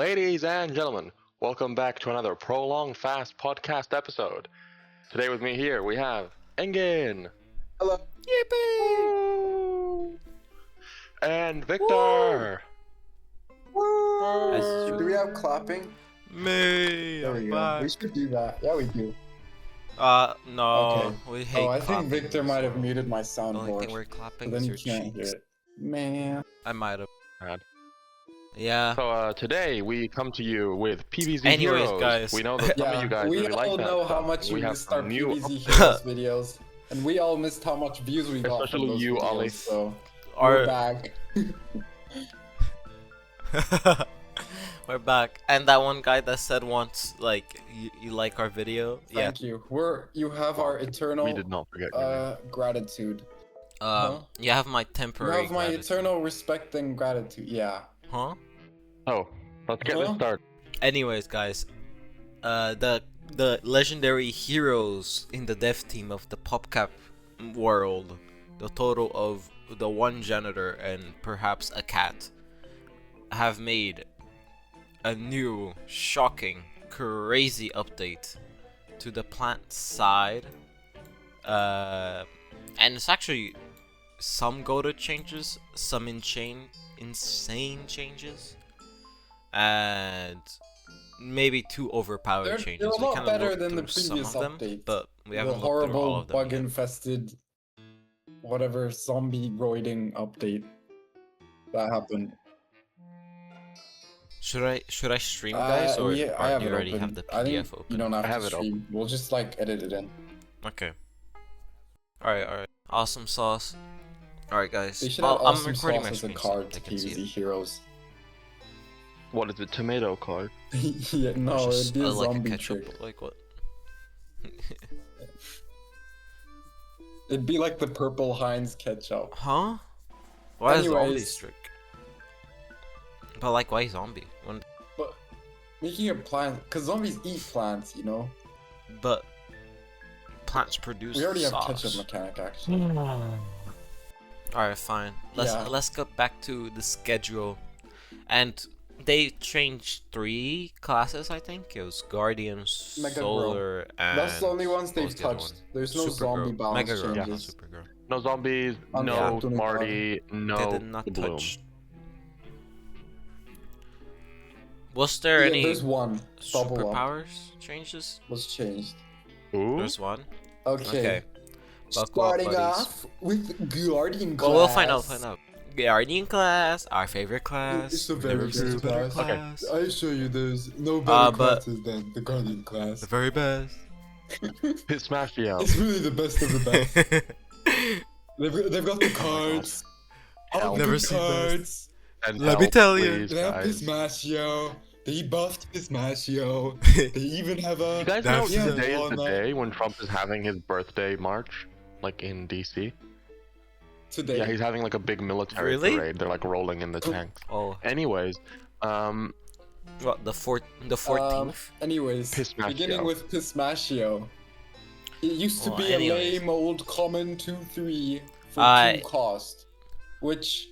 Ladies and gentlemen, welcome back to another Prolonged Fast podcast episode. Today with me here we have Engin. Hello. Yippee! And Victor. Woo! Do we have clapping? Me. There we go. Back. We should do that. Yeah, we do. No. Okay. We hate I clapping. think Victor might have muted my The only soundboard. thing we're clapping But then is you your can't hear cheeks. it. Man. I might have. Bad. Yeah. So today we come to you with PvZ Anyways, Heroes. guys. We know that some of Yeah, you guys we really all like that know how stuff. much We you have missed our some new, PvZ Heroes videos. And we all missed how much views we got Especially from those you, videos, Ollie. so we're Our... back. We're back. And that one guy that said once, like, you like our video? Thank you. You have our eternal we did not forget. your name. gratitude. You have my You temporary have my gratitude. eternal respect and gratitude. Yeah. Huh? Oh, let's get this started. Anyways, guys. The legendary heroes in the dev team of the PopCap world, the total of the one janitor and perhaps a cat, have made a new, shocking, crazy update to the plant side. And it's actually some goated changes, some insane changes, and maybe two overpowered changes. They're a We lot kinda better looked than the through some previous of them, updates. but we The haven't looked through all horrible of them yet. bug-infested, whatever zombie roiding update that happened. Should I stream, guys, or I have you it already open. have the I think PDF open? you don't have I have to it stream. We'll just like edit it in. Okay. Alright. Awesome sauce. Alright, guys. They should Well, have I'm awesome recording sauce my as a screen so card they to can see PvZ it. Heroes. What is it? Tomato card? Yeah, no, Just, it'd be a like a zombie ketchup, trick. like what? It'd be like the purple Heinz ketchup. Huh? Why is zombie Anyways. strict? But like, why zombie? But making a plant, cause zombies eat plants, you know. But plants produce We already have sauce. ketchup mechanic actually. Alright, fine. Yeah. Let's go back to the schedule. And they changed 3 classes, I think. It was Guardians, Mega Solar, and That's the only ones what they've was the other touched. one? There's no Supergirl. zombie balance Mega Girl. Yeah, changes. Supergirl. No zombies, no Unfortunately, Marty, no They did not Bloom. touch. Was there Yeah, any there's one. Bubble up superpowers changes? was changed. Ooh. There's one. Okay. Okay. Buckle up, Starting buddies. off with Guardian class. Well, we'll find out. Guardian class, our favorite class. It's a We've very never good seen a better class. class. I assure you, there's no better but- classes than the Guardian class. The very best. Hit smash the out. It's really the best of the best. They've got the cards. All Never the seen cards. And Let me help, tell you. please, They have guys. Pistachio. They buffed Pistachio. They even have a. You guys know That's the- today is the Walnut. day when Trump is having his birthday march, like in DC. Today. Yeah, he's having like a big military Really? parade. They're like rolling in the tanks. Oh, Anyways, what the 14th? Anyways, Pistachio. beginning with Pistachio. It used to Well, be anyways. a lame old common 2-3 for 2 cost, which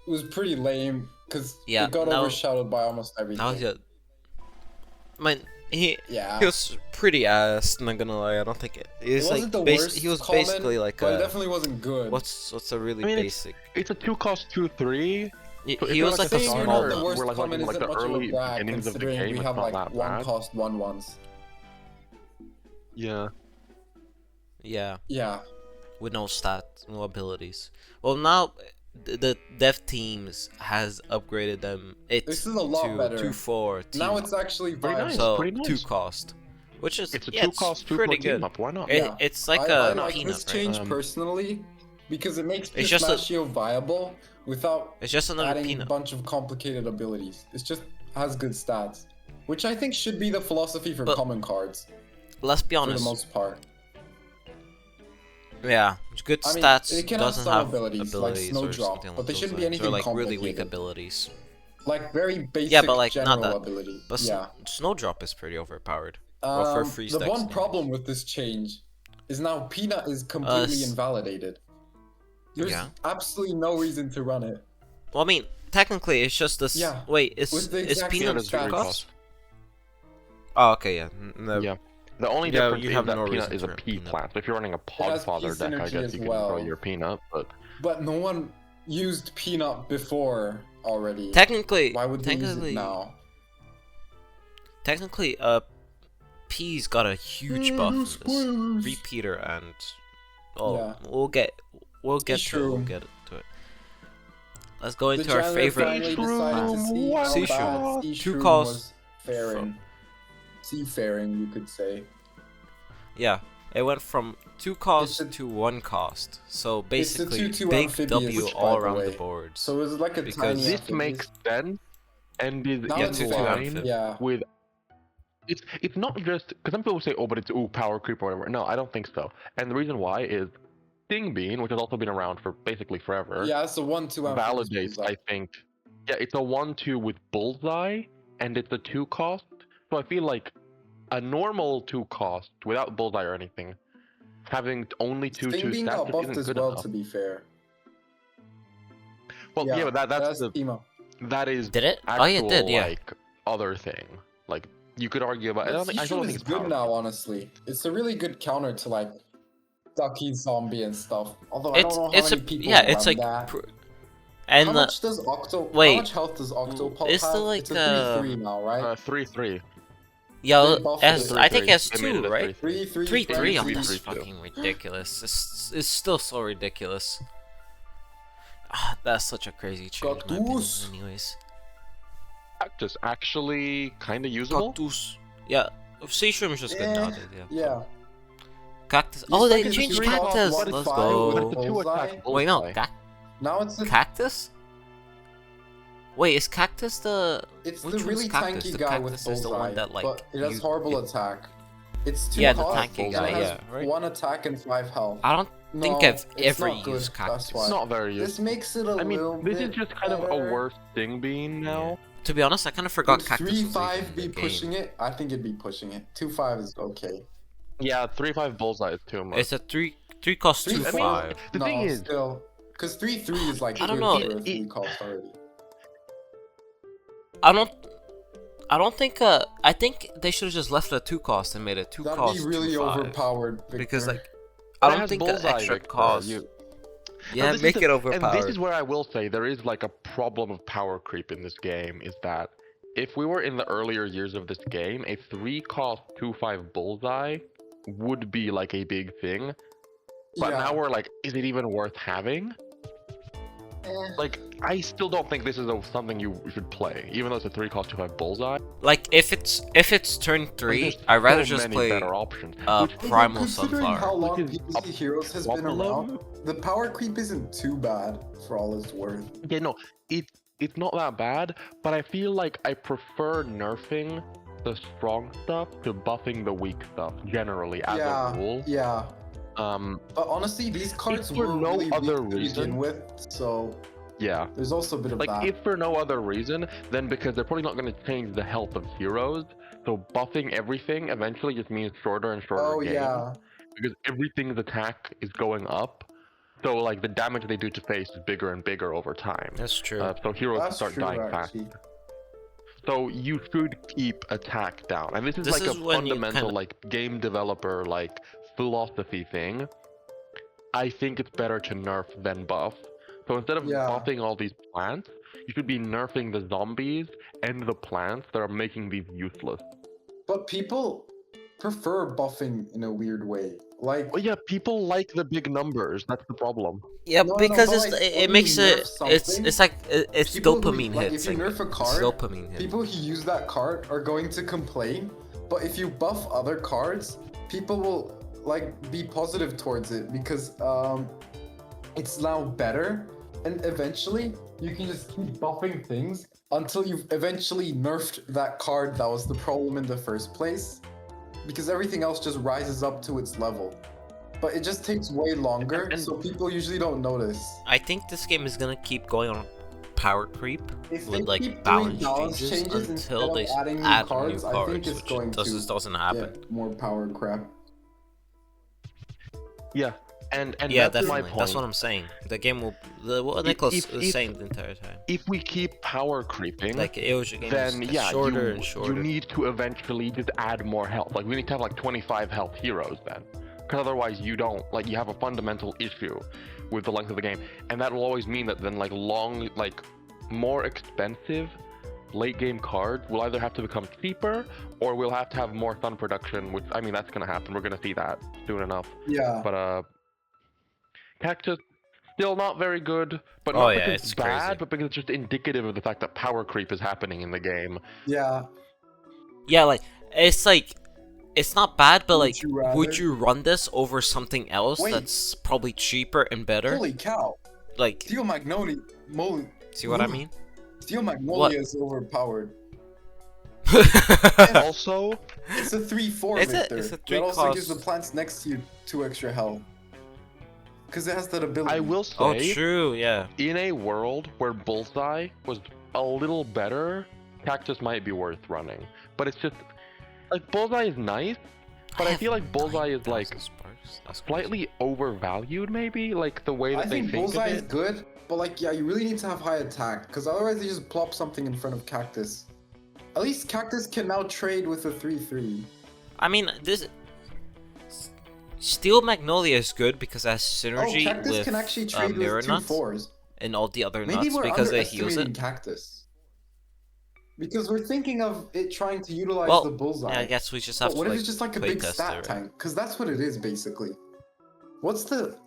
was pretty lame because Yeah, it got now- overshadowed by almost everything. Now he's I mean, he Yeah. was pretty ass. Not gonna lie, I don't think it. It He's wasn't like the worst he was common, basically like but it a definitely wasn't good. what's a really I mean, basic. it's a 2-cost 2-3. He So if he you're was like like a a Saying small starter, the dog. worst we're like common in, like, isn't the much of early a brag beginnings of the considering game, we it's have not like that 1 bad. cost 1/1s. Yeah. Yeah, Yeah. with no stats, no abilities. Well, now the dev teams has upgraded them. It's This is a lot to better. 2-4 Now team it's actually Pretty viable. nice. so pretty nice. 2 cost, which is It's a yeah, 2-cost 2 pretty team good. up. Why not? Yeah. It's like I a like peanut, this right? change Um, personally because it makes It's just a- Pistachio viable without It's just another adding a peanut. bunch of complicated abilities. It's just has good stats, which I think should be the philosophy for But- common cards Let's be for the honest. most part. Yeah, good I mean, stats it can have doesn't some have abilities, abilities, like or Snowdrop, something but like they those shouldn't be lines, or anything like really weak complicated. abilities. Like very basic but, like, not general that- ability. But Yeah. Snowdrop is pretty overpowered. Well, for free The stacks, one anyways. problem with this change is now Peanut is completely s- invalidated. There's Yeah. absolutely no reason to run it. Well, I mean, technically, it's just this. Yeah, Wait, with the is exact Yeah, peanut that's very cost? cost. Oh, okay, yeah. No, Yeah. The only Yeah, difference you is have that no peanut reason is a to pea peanut. plant. So if you're running a has Podfather pea deck, I synergy guess as you can well. throw your peanut, but But no one used peanut before already. technically, Why would they use it now? Technically, P's got a huge buff in this. Repeater and Yeah. we'll get to it. We'll Seashroom. get to it. Let's go The into our janitor favorite. finally decided to see how Seashroom. bad Two Seashroom costs was faring. Seafaring, you could say. Yeah, it went from 2 cost It's a- to 1 cost. So It's a basically, 2/2 big amphibious, W by all the around way. the board. So it was like a Because tiny this amphibious. makes sense and is Now in it's two fair. line Yeah. with. It's not just because some people say, oh, but it's power creep or whatever. No, I don't think so. And the reason why is Sting Bean, which has also been around for basically forever, Yeah, it's a 1/2 amphibious. validates. bullseye. I think, yeah, it's a 1/2 with Bullseye, and it's a 2 cost. So I feel like a normal 2 cost without Bullseye or anything, having only 2/2 Sting Bean stats got just buffed isn't as good well, enough. to be fair. Well, yeah, but that's the team up. that is Did it? actual Oh, yeah, it did, yeah. like other thing. Like you could argue about. I But don't think Seashroom it's is good power now, creep. honestly. It's a really good counter to like Ducky Zombie and stuff. Although I don't know how It's many a people yeah, it's run like that. and How the much does Octo? wait, How much health does Octopulse it's the, have? like, It's a 3/3 now, right? 3/3. yeah, they buffed as it. I think 3/3. as They made it 2, a right? 3/3. 3/3. Oh, three, that's three, two. fucking ridiculous. It's still so ridiculous. Ah, that's such a crazy change, in my opinion, Cactus. anyways. Cactus actually kind of usable. Cactus. Yeah, Seashroom is just good nowadays. Yeah. Yeah. Cactus. You Oh, they suck at changed 3 cost Cactus. 1/5 Let's with go. But it's a 2-attack Bullseye. Wait, no, Bullseye. Now it's a, Cactus. Wait, is Cactus the? it's which the one's really Cactus? tanky The guy with Cactus is the Bullseye, one that, like, but it has you- horrible it- attack. It's 2 Yeah, the cost, tanky and guy, it has yeah, right. 1 attack and 5 health. I don't No, think I've it's ever not good, used that's Cactus. why. It's not very This useful. makes it a I little mean, this is bit just kind of a better. worse Sting Bean now. To be honest, I kind of forgot Would Cactus was even 3/5 in be the game. pushing it? I think it'd be pushing it. 2/5 is okay. Yeah, 3/5 Bullseye is too much. It's a 3 cost 3/4 2/5. The no, thing is- still, because 3/3 is like I don't good know, for a it- 3 cost already. I don't think I think they should have just left it at 2 cost and made it 2 That'd cost be really 2/5. overpowered. Victor. Because like But I it don't has think the Bullseye, extra Victor, cost. you- Yeah, Now, this make is it the- overpowered. And this is where I will say there is like a problem of power creep in this game. Is that if we were in the earlier years of this game, a 3-cost 2/5 Bullseye would be like a big thing. But yeah. now we're like, is it even worth having? Like, I still don't think this is something you should play, even though it's a 3-cost 2/5 Bullseye. Like if it's turn 3, There's I'd rather so just many play better options. Primal Considering how Sunflower. long Which is PvZ Heroes has been problem. around, the power creep isn't too bad for all it's worth. Yeah, no, it's not that bad, but I feel like I prefer nerfing the strong stuff to buffing the weak stuff generally as Yeah, a rule. yeah. Um, But honestly, these cards for were no really other weak to reason- begin with, so yeah. there's also a bit of Like, that. if for no other reason, then because they're probably not going to change the health of heroes, so buffing everything eventually just means shorter and shorter Oh games. yeah, Because everything's attack is going up, so like the damage they do to face is bigger and bigger over time. That's true. So heroes that's start true dying fast. actually. So you should keep attack down, and this is This like is a when you fundamental kinda- like game developer like philosophy thing. I think it's better to nerf than buff. So instead of Yeah. buffing all these plants, you should be nerfing the zombies and the plants that are making these useless. But people prefer buffing in a weird way. Like, Well, yeah, people like the big numbers. That's the problem. Yeah, No, no, because but, it's like, it when makes you it nerf it's something, it's like it's people who- dopamine like, hits. if you like, nerf a it's card, dopamine hit. people who use that card are going to complain, but if you buff other cards, people will like be positive towards it because it's now better, and eventually you can just keep buffing things until you've eventually nerfed that card that was the problem in the first place, because everything else just rises up to its level. But it just takes way longer, And- so people usually don't notice. I think this game is gonna keep going on power creep If with they like keep doing balance balance changes changes until instead they of adding new add cards, new I think cards, it's which going to doesn't happen. get more power crap. Yeah, And Yeah, that's my definitely. point. That's what I'm saying. The game will. What Nicholas was saying the entire time. If we keep power creeping, Like AOG game then is yeah, shorter you and shorter. need to eventually just add more health. Like we need to have like 25 health heroes then, because otherwise you don't like you have a fundamental issue with the length of the game, and that will always mean that then like more expensive late game cards will either have to become cheaper or we'll have to have more sun production. Which I mean that's gonna happen. We're gonna see that soon enough. Yeah. But Cactus still not very good, but Oh, not yeah, because it's it's bad, crazy. but because it's just indicative of the fact that power creep is happening in the game. Yeah. Yeah, like it's not bad, but like, you rather? would you run this over something else Wait. that's probably cheaper and better? Holy cow. Like, Steel Magnolia. see what I mean? Steel Magnolia is overpowered. Also, It's a 3/4 It's a- Victor. it's a That three also gives the cost- plants next to you 2 extra health. Because it has that ability. I will say, Oh, true. Yeah. in a world where Bullseye was a little better, Cactus might be worth running. But it's just like Bullseye is nice, but I have feel like Bullseye is 9,000 like sparks. That's crazy. slightly overvalued, maybe like the way that I they think think Bullseye of is it. good, but like, yeah, you really need to have high attack, because otherwise they just plop something in front of Cactus. At least Cactus can now trade with a 3/3. I mean, this Steel Magnolia is good because it has Oh, synergy Cactus with can actually trade Mirror with 2 Nuts 4s. and all the other Maybe nuts we're because it heals underestimating it. Cactus. Because we're thinking of it trying to utilize Well, the Bullseye. yeah, I guess we just have But to what if like it's just like a play big test stat it. tank? Because that's what it is, basically. What's the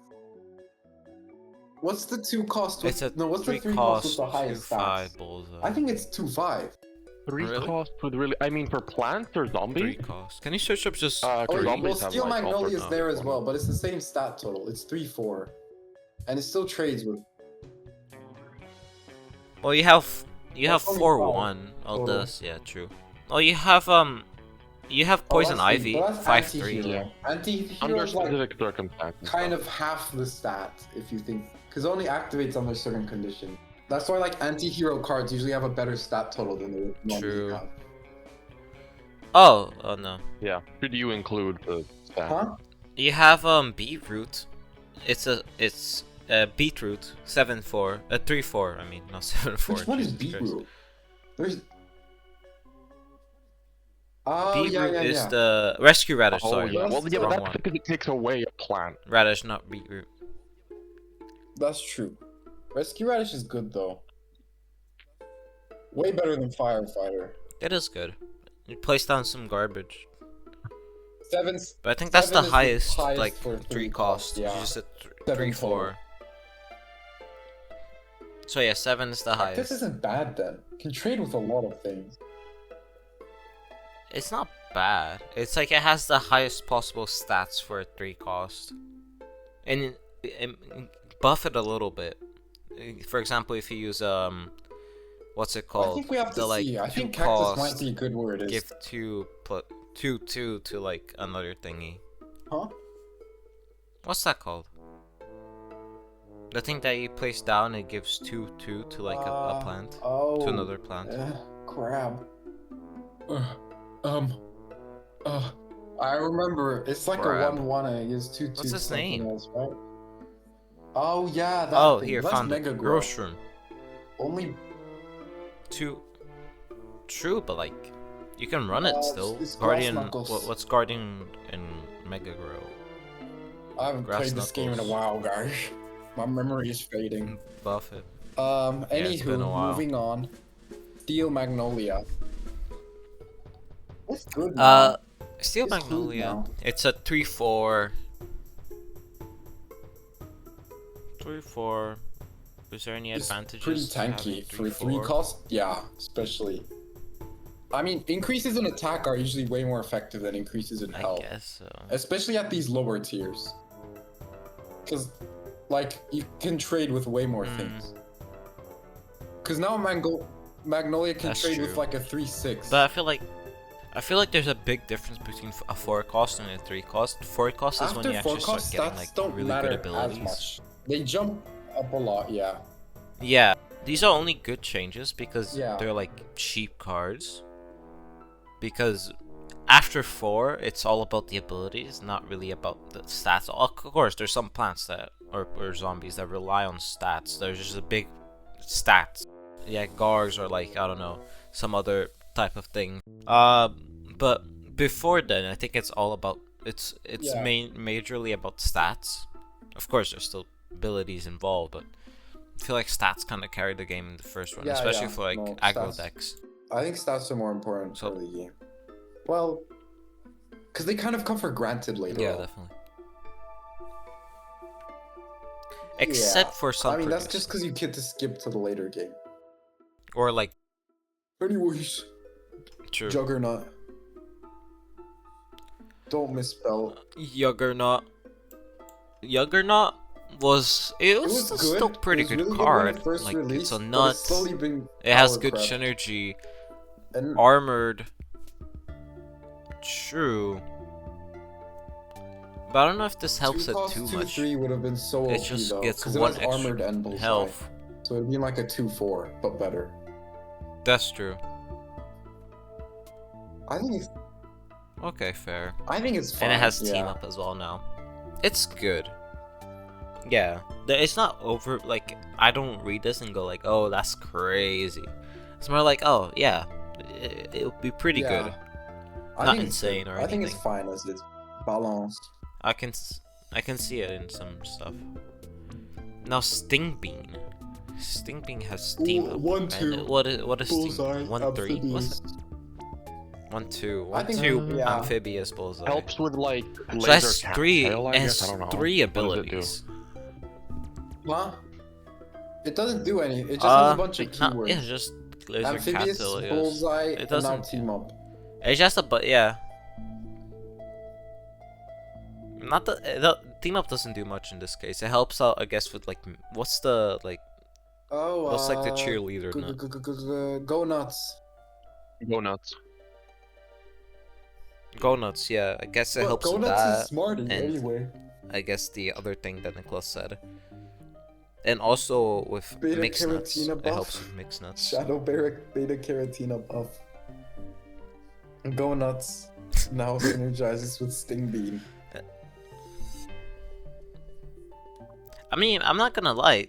2 cost with... It's a No, what's the 3 3 cost with cost the highest 2/5 stats? bullseye. I think it's 2/5. 3 Really? cost with really, I mean for plants or 3 zombies. cost. Can you search up just? Oh, Because yeah, zombies well, have Steel like all Magnolia sorts is of there as fun. well, but it's the same stat total. It's 3/4. And it still trades with... Well, you have That's only 4/1 of total. this. Yeah, true. Oh, you have Poison that's Ivy but that's 5/3. Anti-hero. Anti-hero Under is like specific circumstances. kind though. of half the stat, if you think... Because it only activates under certain conditions. That's why like anti-hero cards usually have a better stat total than they would normally True. have. Oh no. Yeah. Should you include the stat? Huh? You have Beetroot. It's Beetroot 7/4, 3/4. I mean, not 7/4. Which one is Jesus Christ. beetroot? There's... Oh, Beetroot yeah. is the rescue radish. Oh Sorry, yeah. Well, yeah, wrong but that's one. because it takes away a plant. Radish, not beetroot. That's true. Rescue Radish is good though. Way better than Firefighter. It is good. You place down some garbage. Seven's But I think that's the Seven is the highest, highest like, for 3 three cost. cost, yeah. You just said 7 3/4. So yeah, 7 is the This highest. isn't bad then. Can trade with a lot of things. It's not bad. It's like it has the highest possible stats for a 3 cost. And buff it a little bit. For example, if you use what's it called? I think we have to the, like, see. I 2 think Cactus might cost, be good where it is. give 2 to like another thingy. Huh? What's that called? The thing that you place down, it gives 2 to like a plant. Oh. To another plant. Crab. I remember. It's like Crab. a 1/1 and it gives 2/2. What's his something name? Else, right? Oh yeah, that Oh, thing. here, That's found Mega it. Grow. Groshroom. Only 2. True, but like, you can run it still. it's Grass Guardian. Knuckles. What's Guardian and Mega Grow? I haven't Grass played this game in a Knuckles. while, guys. My memory is fading. Buff it. Anywho, it's been a while. moving on. Steel Magnolia. It's good. Steel It's good Magnolia. now. It's a 3/4. 3/4. Is there any It's advantages? pretty to having tanky for 3 3/4? cost. Yeah, especially. I mean, increases in attack are usually way more effective than increases in I health, guess so. especially at these lower tiers. Because, like, you can trade with way more things. Because now Magnolia can That's trade with true. like a 3/6. But I feel like there's a big difference between a 4 cost and a 3 cost. 4 cost is when After you 4 actually start cost, getting stats like don't really matter good abilities. as much. They jump up a lot, yeah. Yeah, these are only good changes because Yeah. they're like cheap cards. Because after 4, it's all about the abilities, not really about the stats. Of course, there's some plants that or zombies that rely on stats. There's just a big stats. Yeah, Gargs or like, I don't know, some other type of thing. But before then, I think it's all about it's Yeah. majorly about stats. Of course, there's still abilities involved, but I feel like stats kind of carry the game in the first one, Yeah, especially yeah. for like No, aggro stats. decks. I think stats are more important So- for the game. Well, because they kind of come for granted later Yeah, on. definitely. Except for some I mean, that's producers. just because you get to skip to the later game. Or like, Anyways, true. Juggernaut. Don't misspell. Juggernaut. Juggernaut was it was, was still good. pretty It was good really good when card. it first Like released, it's a but nut. it's slowly been It has power good crept. synergy. And Armored. True. But I don't know if this helps it too much. 2 would have been so OP It just though, gets 'cause it one has extra armored and bullseye. health. So it'd be like a 2-4, but better. That's true. I think it's Okay, fair. fine. And it has yeah. team up as well now. It's good. Yeah, it's not over. Like I don't read this and go like, "Oh, that's crazy." It's more like, "Oh, yeah, it'll be pretty Yeah. good." I Not think it's insane good. or I think it's anything. fine as it's balanced. I can see it in some stuff. Now Stingbean. Stingbean has team up. 1-2. And what is Bullseye, Sting? 1-3. What's amphibious. it? 1-2. I think- 1-2 yeah. amphibious bullseye. Helps with like So laser has cat three. tail, I It guess. I has don't know. 3 What does it do? abilities. Huh? It doesn't do any. It just has a bunch of not- keywords. yeah, just laser Amphibious, cattail, I guess. bullseye, It and now doesn't. team up. It's just a but yeah. Not the team up doesn't do much in this case. It helps out, I guess, with like what's the like Oh, what's like the cheerleader go, nut? go nuts. Go nuts. Go nuts, yeah. I guess it Well, helps go with nuts that. is smarty and- anyway. I guess the other thing that Nicholas said. And also with Beta mixed nuts. carotene It buff. helps with mixed nuts. Shadow Barrack beta carotene buff. Go nuts. Now synergizes with Stingbean. I mean, I'm not gonna lie.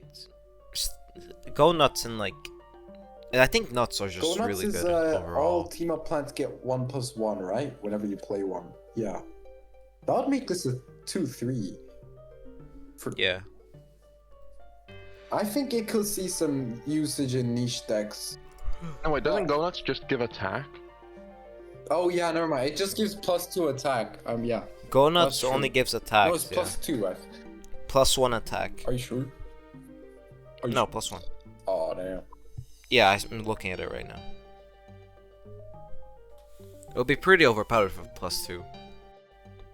Go nuts and like, I think nuts are Go just nuts really is good all overall. team up plants get 1+1, right? Whenever you play one. Yeah. That would make this a 2-3. For Yeah. I think it could see some usage in niche decks. No, wait, doesn't go nuts just give attack? Oh yeah, never mind. It just gives +2 attack. Yeah. Go nuts That's true. only gives No, attacks. it's Yeah. +2. +1 attack. Are you sure? Are you No, sure? +1. Oh damn. Yeah, I'm looking at it right now. It would be pretty overpowered for +2.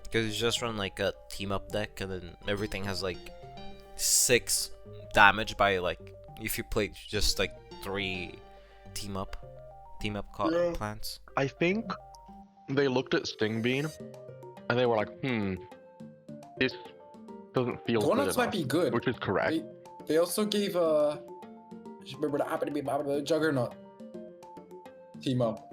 Because you just run like a team up deck and then everything has like 6 damage by like if you play just like 3 team up Yeah. plants. I think they looked at Stingbean and they were like, this doesn't feel Go good nuts might enough, be good. which is correct. They also gave Juggernaut team up.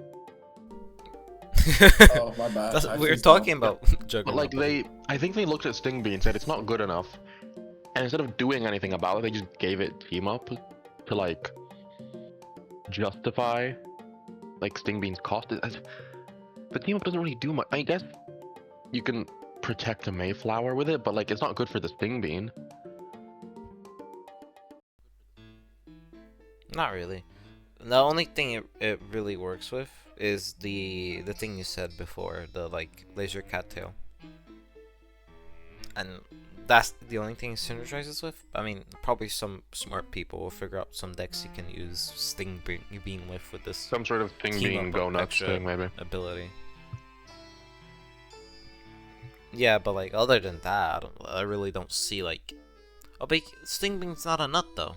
Oh my bad. That's, I we're freezed talking up. about Juggernaut. But I think they looked at Stingbean and said it's not good enough, and instead of doing anything about it, they just gave it team up to like justify like Stingbean's cost. The team up doesn't really do much. I guess you can protect a Mayflower with it, but like it's not good for the Stingbean. Not really. The only thing it really works with is the thing you said before, the like laser cattail. And that's the only thing it synergizes with. I mean, probably some smart people will figure out some decks you can use Stingbean with this Some sort of Team Stingbean up go nuts extra thing, maybe. ability. Yeah, but like other than that, I really don't see like. Oh, but Stingbean's not a nut though.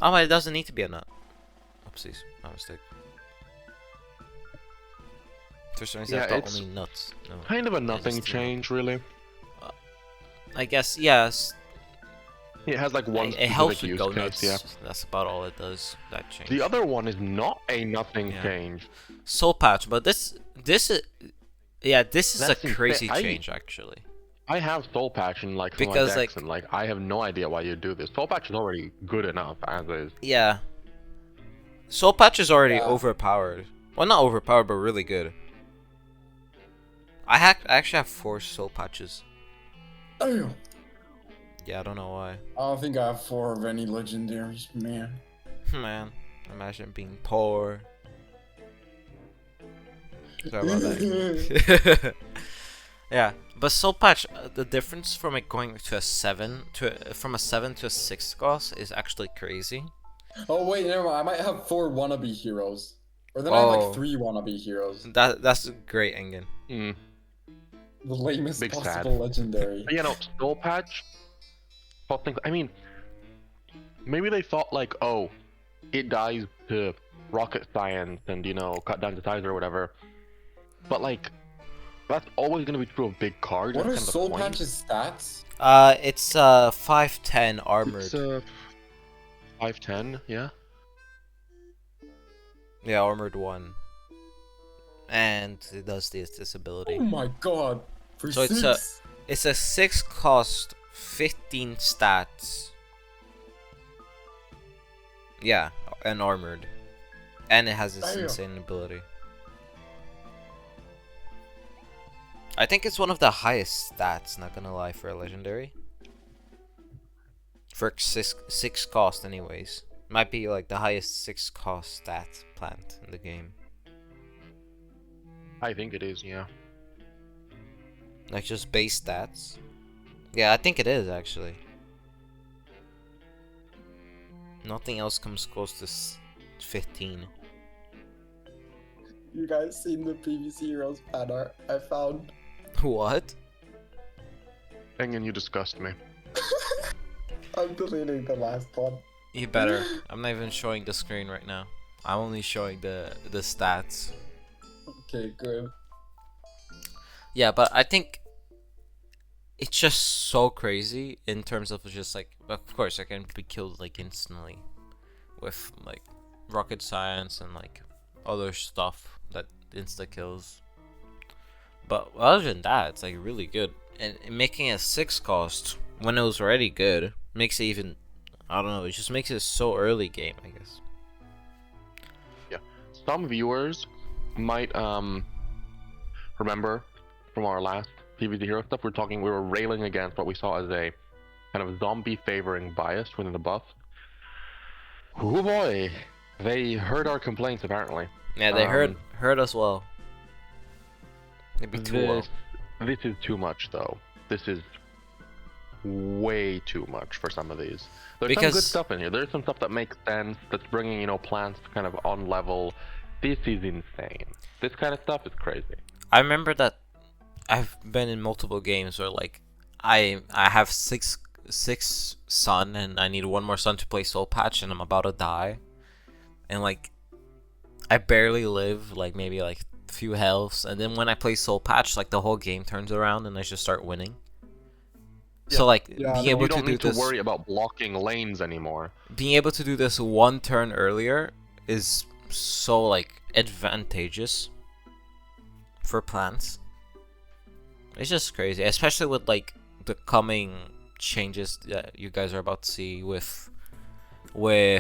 Oh, it doesn't need to be a nut. Oopsies, my mistake. For some reason, Yeah, I thought it's only nuts. No. Kind of a Yeah, nothing just team up. change, really. I guess yes. It has like one It helps specific with use donuts. case, yeah. That's about all it does. That change. The other one is not a nothing Yeah. change. Soul Patch, but this is this is That's a insane. crazy change actually. I have Soul Patch in like some of my Because, decks, like- and like I have no idea why you do this. Soul Patch is already good enough as is. Yeah. Soul Patch is already Yeah. overpowered. Well, not overpowered, but really good. I actually have 4 Soul Patches. Damn. Yeah, I don't know why. I don't think I have 4 of any legendaries, man. Man, imagine being poor. Sorry about that. Yeah, but Soul Patch, the difference from it going to a 7 from a 7 to a 6 cost is actually crazy. Oh wait, never mind. I might have 4 wannabe heroes, or then I have Oh. like 3 wannabe heroes. That's great, Engen. Mm. The lamest Big sad. possible legendary. But, you know, Soul Patch. Things. I mean, maybe they thought like, oh, it dies to rocket science and cut down to size or whatever. But like, that's always gonna be true of big cards. What are that's kind of the Soul point. Patch's stats? It's 5'10" armored. It's 5'10", yeah. Yeah, armored 1. And it does this ability. Oh my god. For So 6? it's a 6 cost, 15 stats. Yeah, and armored. And it has this Damn. insane ability. I think it's one of the highest stats, not gonna lie, for a legendary. For 6 cost anyways. Might be like the highest 6 cost stat plant in the game. I think it is, yeah. Like just base stats. Yeah, I think it is actually. Nothing else comes close to 15. You guys seen the PvZ Heroes fan art I found? What? Engen, you disgust me. I'm deleting the last one. You better. I'm not even showing the screen right now. I'm only showing the stats. Okay, good. Yeah, but I think it's just so crazy in terms of just like, of course, I can be killed like instantly with like rocket science and like other stuff that insta kills. But other than that, it's like really good. And making a 6 cost when it was already good makes it even, I don't know, it just makes it so early game, I guess. Some viewers might remember from our last PvZ Hero stuff, we were railing against what we saw as a kind of zombie favoring bias within the buff. Oh boy, they heard our complaints apparently. Yeah, they heard us well. Maybe too well. This is too much though. This is way too much for some of these. There's some good Because- stuff in here. There's some stuff that makes sense, that's bringing, plants kind of on level. This is insane. This kind of stuff is crazy. I remember that I've been in multiple games where like I have six sun and I need 1 more sun to play Soul Patch and I'm about to die, and like I barely live, like maybe like a few healths, and then when I play Soul Patch, like the whole game turns around and I just start winning. So like Yeah, being no, able You to don't do need to this, worry about blocking lanes anymore. being able to do this 1 turn earlier is so like advantageous for plants. It's just crazy, especially with like the coming changes that you guys are about to see with the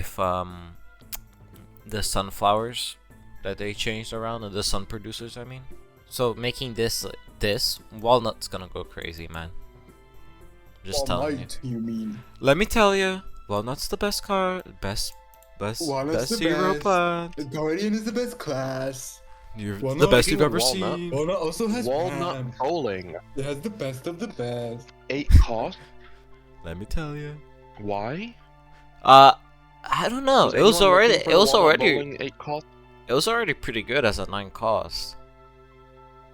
sunflowers that they changed around, and the sun producers, I mean. So making this walnut's gonna go crazy, man. Just telling you. You mean? Let me tell you, walnut's the best card, best Walnut's the hero best. plant. The Guardian is the best class. You're Walnut the best being you've ever walnut. seen. Walnut also has Walnut Prime. trolling. It has the best of the best. 8 cost? Let me tell you. Why? I don't know. Was It was anyone already, looking for it was walnut already, bowling 8 cost? it was already pretty good as a 9 cost.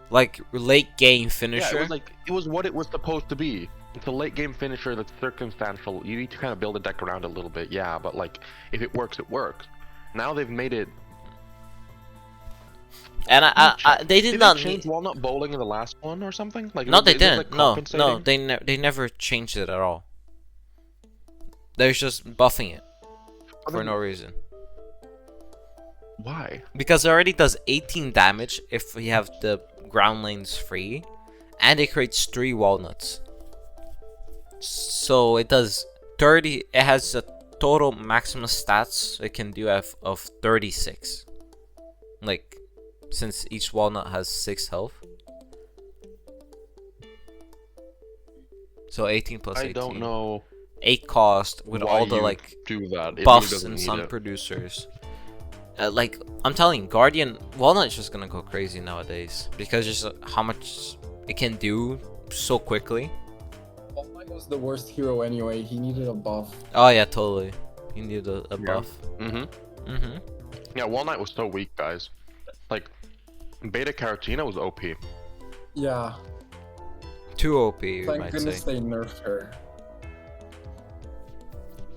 Like late game Yeah, finisher. it was what it was supposed to be. It's a late game finisher that's circumstantial. You need to kind of build a deck around it a little bit, yeah, but like if it works, it works. Now they've made it. And they did not They change walnut bowling in the last one or something? Like No, they is it, didn't. like, No, compensating? they never changed it at all. They're just buffing it I for mean, no reason. Why? Because it already does 18 damage if we have the ground lanes free, and it creates 3 walnuts. So it does 30. It has a total maximum stats it can do of 36. Like, since each walnut has 6 health. So 18 plus 18. I don't know 8 cost with why all the you like do that. It really buffs doesn't and need sun it. producers. Like, I'm telling you, Guardian Walnut's just gonna go crazy nowadays because just how much it can do so quickly. Walnut was the worst hero anyway. He needed a buff. Oh yeah, totally. You need a Yeah. buff. Mm-hmm. Yeah, Walnut was so weak, guys. Like, Beta Carotina was OP. Yeah. Too OP, you Thank might goodness say. they nerfed her.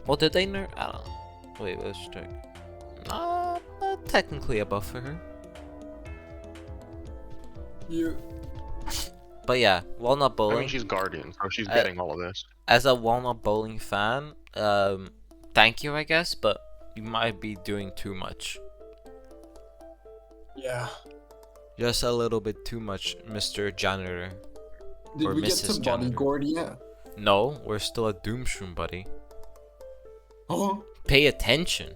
Well, did they nerf? I don't know. Wait, let's check. Technically a buff for her. You. But yeah, Walnut I Bowling. mean, she's Guardian, so she's getting all of this. As a Walnut Bowling fan, thank you, I guess, but you might be doing too much. Yeah. Just a little bit too much, Mr. Janitor. Did Or we get Mrs. to Janitor. Bodyguard yet? No, we're still a Doomshroom, buddy. Oh. Pay attention.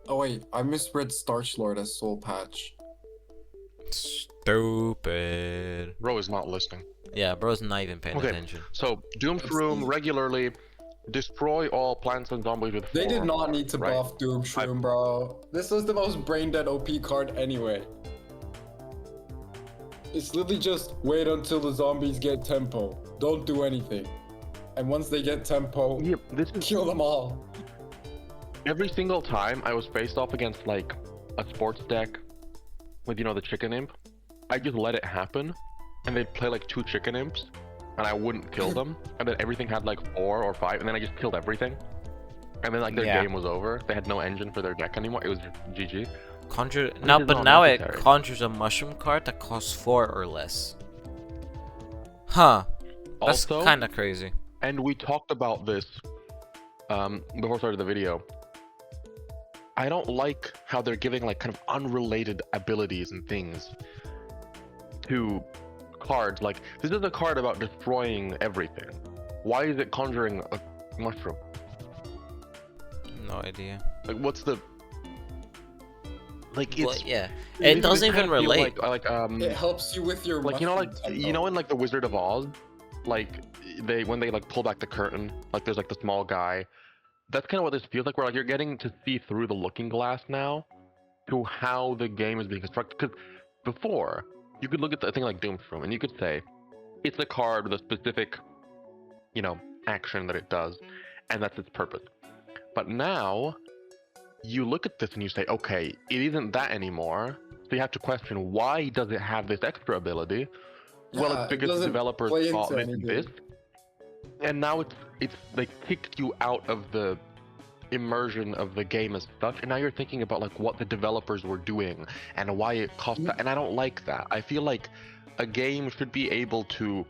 Oh wait, I misread Starch Lord as Soul Patch. Stupid. Bro is not listening. Yeah, bro's not even paying Okay. attention. So, Doomshroom regularly destroy all plants and zombies with They 4 did or not more, need to right? buff Doomshroom, bro. This was the most brain dead OP card anyway. It's literally just wait until the zombies get tempo. Don't do anything. And once they get tempo, Yep, this is kill them all. every single time I was faced off against like a sports deck with, you know, the chicken imp. I just let it happen, and they'd play like 2 chicken imps, and I wouldn't kill them, and then everything had like 4 or 5, and then I just killed everything. And then like their Yeah. game was over. They had no engine for their deck anymore. It was just GG. Conjure This now, is but not now it necessary. conjures a mushroom card that costs 4 or less. Huh. That's Also, kind of crazy. and we talked about this before I started the video. I don't like how they're giving like kind of unrelated abilities and things to cards. Like, this is a card about destroying everything. Why is it conjuring a mushroom? No idea. Like, what's the like? It's Well, yeah, it doesn't kind even of feel relate. It helps you with your like, you know, like mushroom you know tempo. in like the Wizard of Oz, like when they like pull back the curtain, like there's like the small guy. That's kind of what this feels like. Where like you're getting to see through the looking glass now to how the game is being constructed. Because before you could look at the thing like Doomsroom and you could say it's a card with a specific, you know, action that it does, and that's its purpose. But now you look at this and you say, okay, it isn't that anymore. So you have to question, why does it have this extra ability? Well, Yeah, it's it because the doesn't developers play thought into this and anything. this, and now it's like kicked you out of the immersion of the game as such, and now you're thinking about like what the developers were doing and why it cost that, and I don't like that. I feel like a game should be able to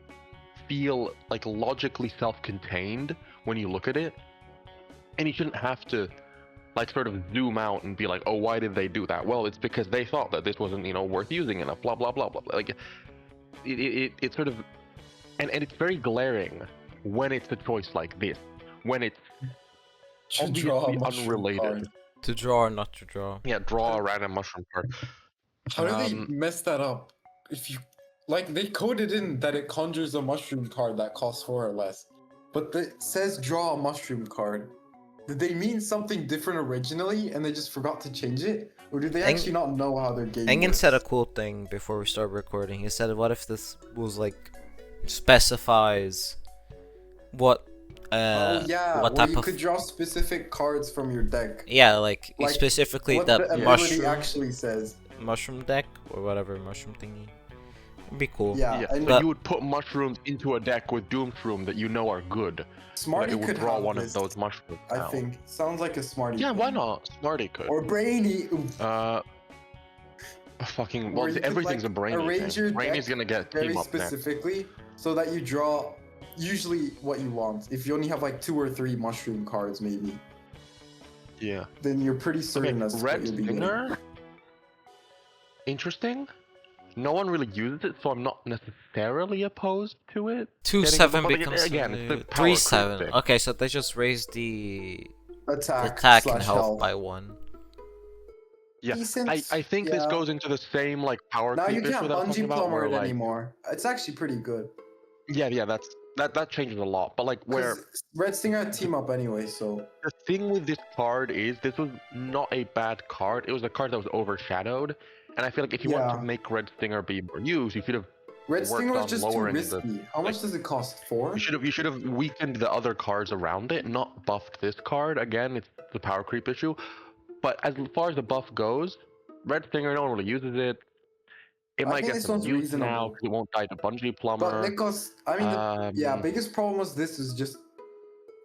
feel like logically self-contained when you look at it, and you shouldn't have to like sort of zoom out and be like, oh, why did they do that? Well, it's because they thought that this wasn't, you know, worth using enough, blah blah blah blah. Like it sort of, and it's very glaring when it's a choice like this, when it's To draw a obviously mushroom unrelated. card. To draw or not to draw. Yeah, draw a random mushroom card. How do they Um, mess that up? If you like, they coded in that it conjures a mushroom card that costs 4 or less, but it says draw a mushroom card. Did they mean something different originally and they just forgot to change it, or did they Eng- actually not know how their game Engen works? said a cool thing before we start recording. He said, what if this was like specifies what Oh yeah, what where type you of could draw specific cards from your deck. yeah, like Like, specifically What the the ability mushroom actually says. mushroom deck or whatever mushroom thingy. It'd be cool. Yeah, yeah, and so you would put mushrooms into a deck with Doomshroom that you know are good. Smarty it would could draw have one this, of those mushrooms. I out. think. Sounds like a Smarty. Yeah, thing. why not? Smarty could. Or Brainy. Oof. Fucking Or well, you could, everything's like, a brainy arrange your thing. Brainy's deck gonna get very team up next. specifically so that you draw usually what you want. If you only have like 2 or 3 mushroom cards, maybe, Yeah. then you're pretty certain as to what Red you'll be getting. Stinger. Interesting. No one really uses it, so I'm not necessarily opposed to it. 2/7 But becomes again, it's the power 3/7. creep thing. Okay, so they just raised the Attack and slash health by 1. Yeah, Decent, I think this yeah. goes into the same like power Now you creep issue can't that I'm talking bungee about, plumber where it like anymore. It's actually pretty good. yeah, that changes a lot. But like where 'Cause Red Stinger had team up anyway, so the thing with this card is this was not a bad card. It was a card that was overshadowed, and I feel like if you want Yeah. to make Red Stinger be more used, you should have Red Stinger was on just too lowering the- risky. How much does it cost? 4? you should have weakened the other cards around it, not buffed this card. Again, it's the power creep issue. But as far as the buff goes, Red Stinger, no one really uses it. It I might think get this some one's use now reasonable. because it won't die to Bungee But Plumber. Nikos, I mean, yeah, Um, biggest problem was this is just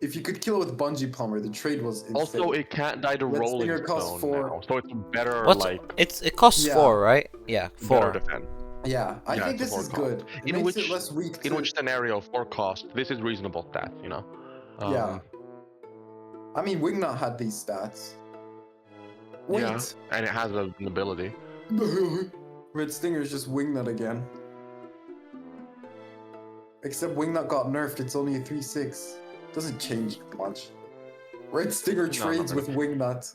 if you could kill it with Bungee Plumber, the trade was insane. Also, it can't die to Red Rolling Stinger costs Stone 4. now, so it's better What's like it costs Yeah. 4, right? Yeah, better 4. defense. Yeah, I Yeah, think it's a this is 4 good. cost. It makes it less weak. In to- which scenario for cost, this is reasonable stats, you know. Yeah. I mean, Wingnut had these stats. Wait. Yeah, and it has an ability. Red Stinger is just Wingnut again. Except Wingnut got nerfed, it's only a 3/6. Doesn't change much. Red Stinger trades not with Wingnut.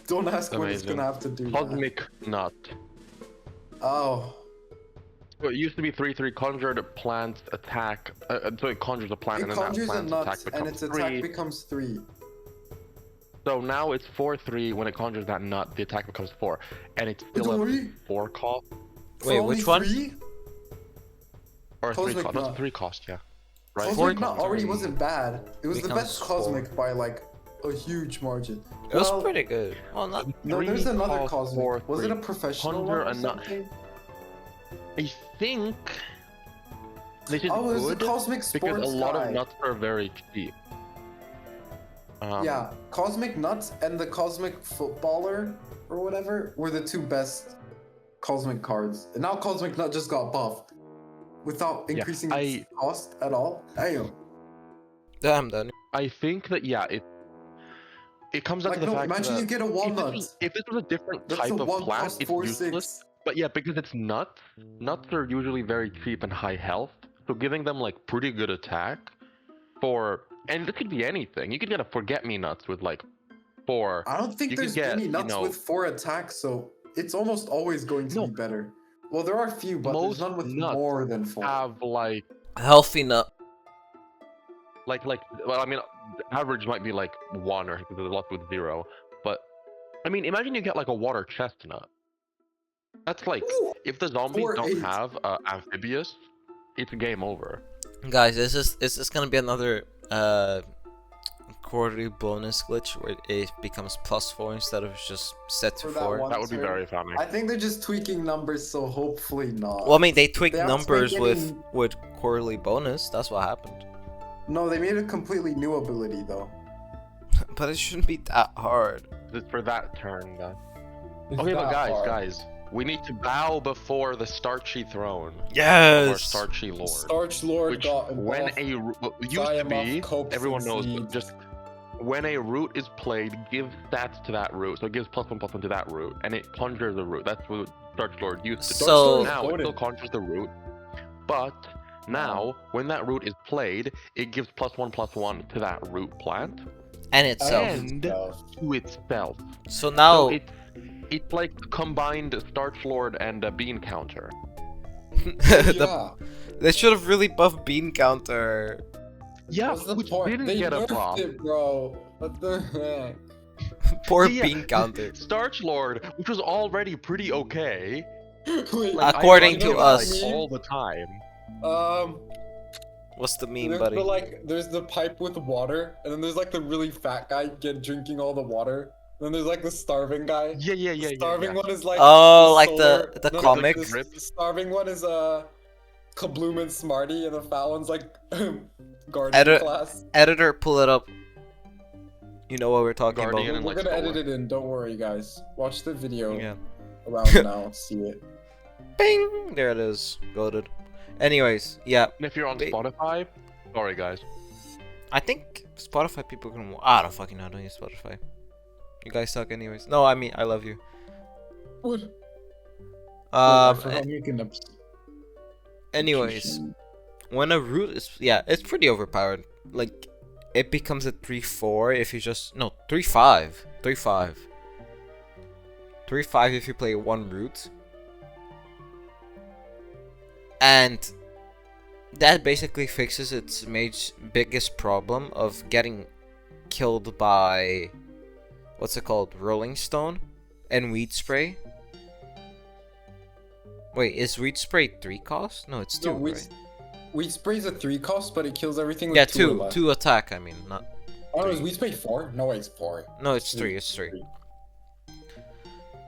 Don't ask what it's Amazing. gonna have to do. that. Cosmic Nut. Oh. So it used to be 3/3 conjured plants attack. So it conjures a plant It and then that conjures a plant's nut attack and becomes its attack 3. becomes 3. So now it's 4/3 when it conjures that nut. The attack becomes 4, and it's still a Three? 4 cost Wait, For which only one? 3? or a 3 Cosmic cost. That's a Nut. 3 cost, yeah. Right. Cosmic Four Nut comes already already. wasn't bad. It was the Becomes best 4. Cosmic by like a huge margin. It was Well, pretty good. Well, not No, 3 there's another cost, Cosmic. 4, Was it 3. a professional Conjure one or a nut. something? I think this is Oh, it was the good Cosmic Sports because a lot guy. of nuts are very cheap. Yeah, Cosmic Nuts and the Cosmic Footballer or whatever were the 2 best Cosmic cards. And now Cosmic Nut just got buffed without Yeah, increasing its cost at all. Damn. damn done. I think that yeah, it comes down Like, to the no, fact imagine that you get a if walnut. this was a different That's type a of 1 plant, cost it's 4/6. useless. But yeah, because it's nuts. Nuts are usually very cheap and high health, so giving them like pretty good attack for, and this could be anything. You could get a forget-me-nuts with like 4. I don't think You could there's get, any you nuts know- with 4 attacks, so it's almost always going to No. be better. Well, there are a few, but Most there's none with nuts more than 4. Have like Healthy nut. well, I mean, the average might be like 1 or because there's lots with 0. But I mean, imagine you get like a water chestnut. That's like Ooh, if the zombies 4, don't 8. have amphibious, it's game over. Guys, is this gonna be another quarterly bonus glitch where it becomes +4 instead of just set to For that 4? one. That would be Sorry. very funny. I think they're just tweaking numbers, so hopefully not. Well, I mean, they tweaked They haven't numbers tweaked any- with quarterly bonus. That's what happened. No, they made a completely new ability, though. But it shouldn't be that hard. It's for that turn, though. It's Okay, but that guys, we need to bow before the starchy throne of our Yes. starchy lord. Starch Lord Which, got when involved. it used to be, Copes everyone and knows, but seeds. just when a root is played, give stats to that root. So it gives +1/+1 to that root, and it conjures the root. That's what Starch Lord used to do. So- Now it Loaded. still conjures the root, but now when that root is played, it gives +1/+1 to that root plant And itself. and to itself. So now, So it's like a combined Starch Lord and a bean counter. They should have really buffed bean counter. Yeah, What's the which point? didn't They get a nerfed buff. it, bro. What the heck? Poor Yeah. bean counter. Starch Lord, which was already pretty okay. Wait, Like, I According run to it, us. like, all the time. What's the meme, there's buddy? the, like, there's the pipe with water, and then there's like the really fat guy drinking all the water. Then there's like the starving guy. Yeah. The starving one is like. Oh, like solar- the no, comic? The starving one is Kabloom and Smarty, and the fat one's like Guardian Edit- class. Editor, pull it up. You know what we're talking Guardian about. and, We're like, gonna Solar. edit it in. Don't worry, guys. Watch the video Yeah. around now. See it. Bing! There it is. Goated. Anyways, yeah. And if you're on Ba- Spotify, sorry guys. I think Spotify people can. I don't fucking know. I don't use Spotify. You guys suck, anyways. No, I mean I love you. What? I Um. forgot making a- Anyways, when a root is it's pretty overpowered. Like, it becomes a 3-4 if you just 3-5, 3-5, 3-5 if you play one root, and that basically fixes its biggest problem of getting killed by what's it called, Rolling Stone and Weed Spray. Wait, is Weed Spray 3 cost? No, it's 2, No, right? Weed Spray's a 3 cost, but it kills everything with Yeah, 2 or 2. less. 2 attack, I mean, not... Oh, is 3. Weed Spray 4? No, it's 4. No, it's 3, it's 3.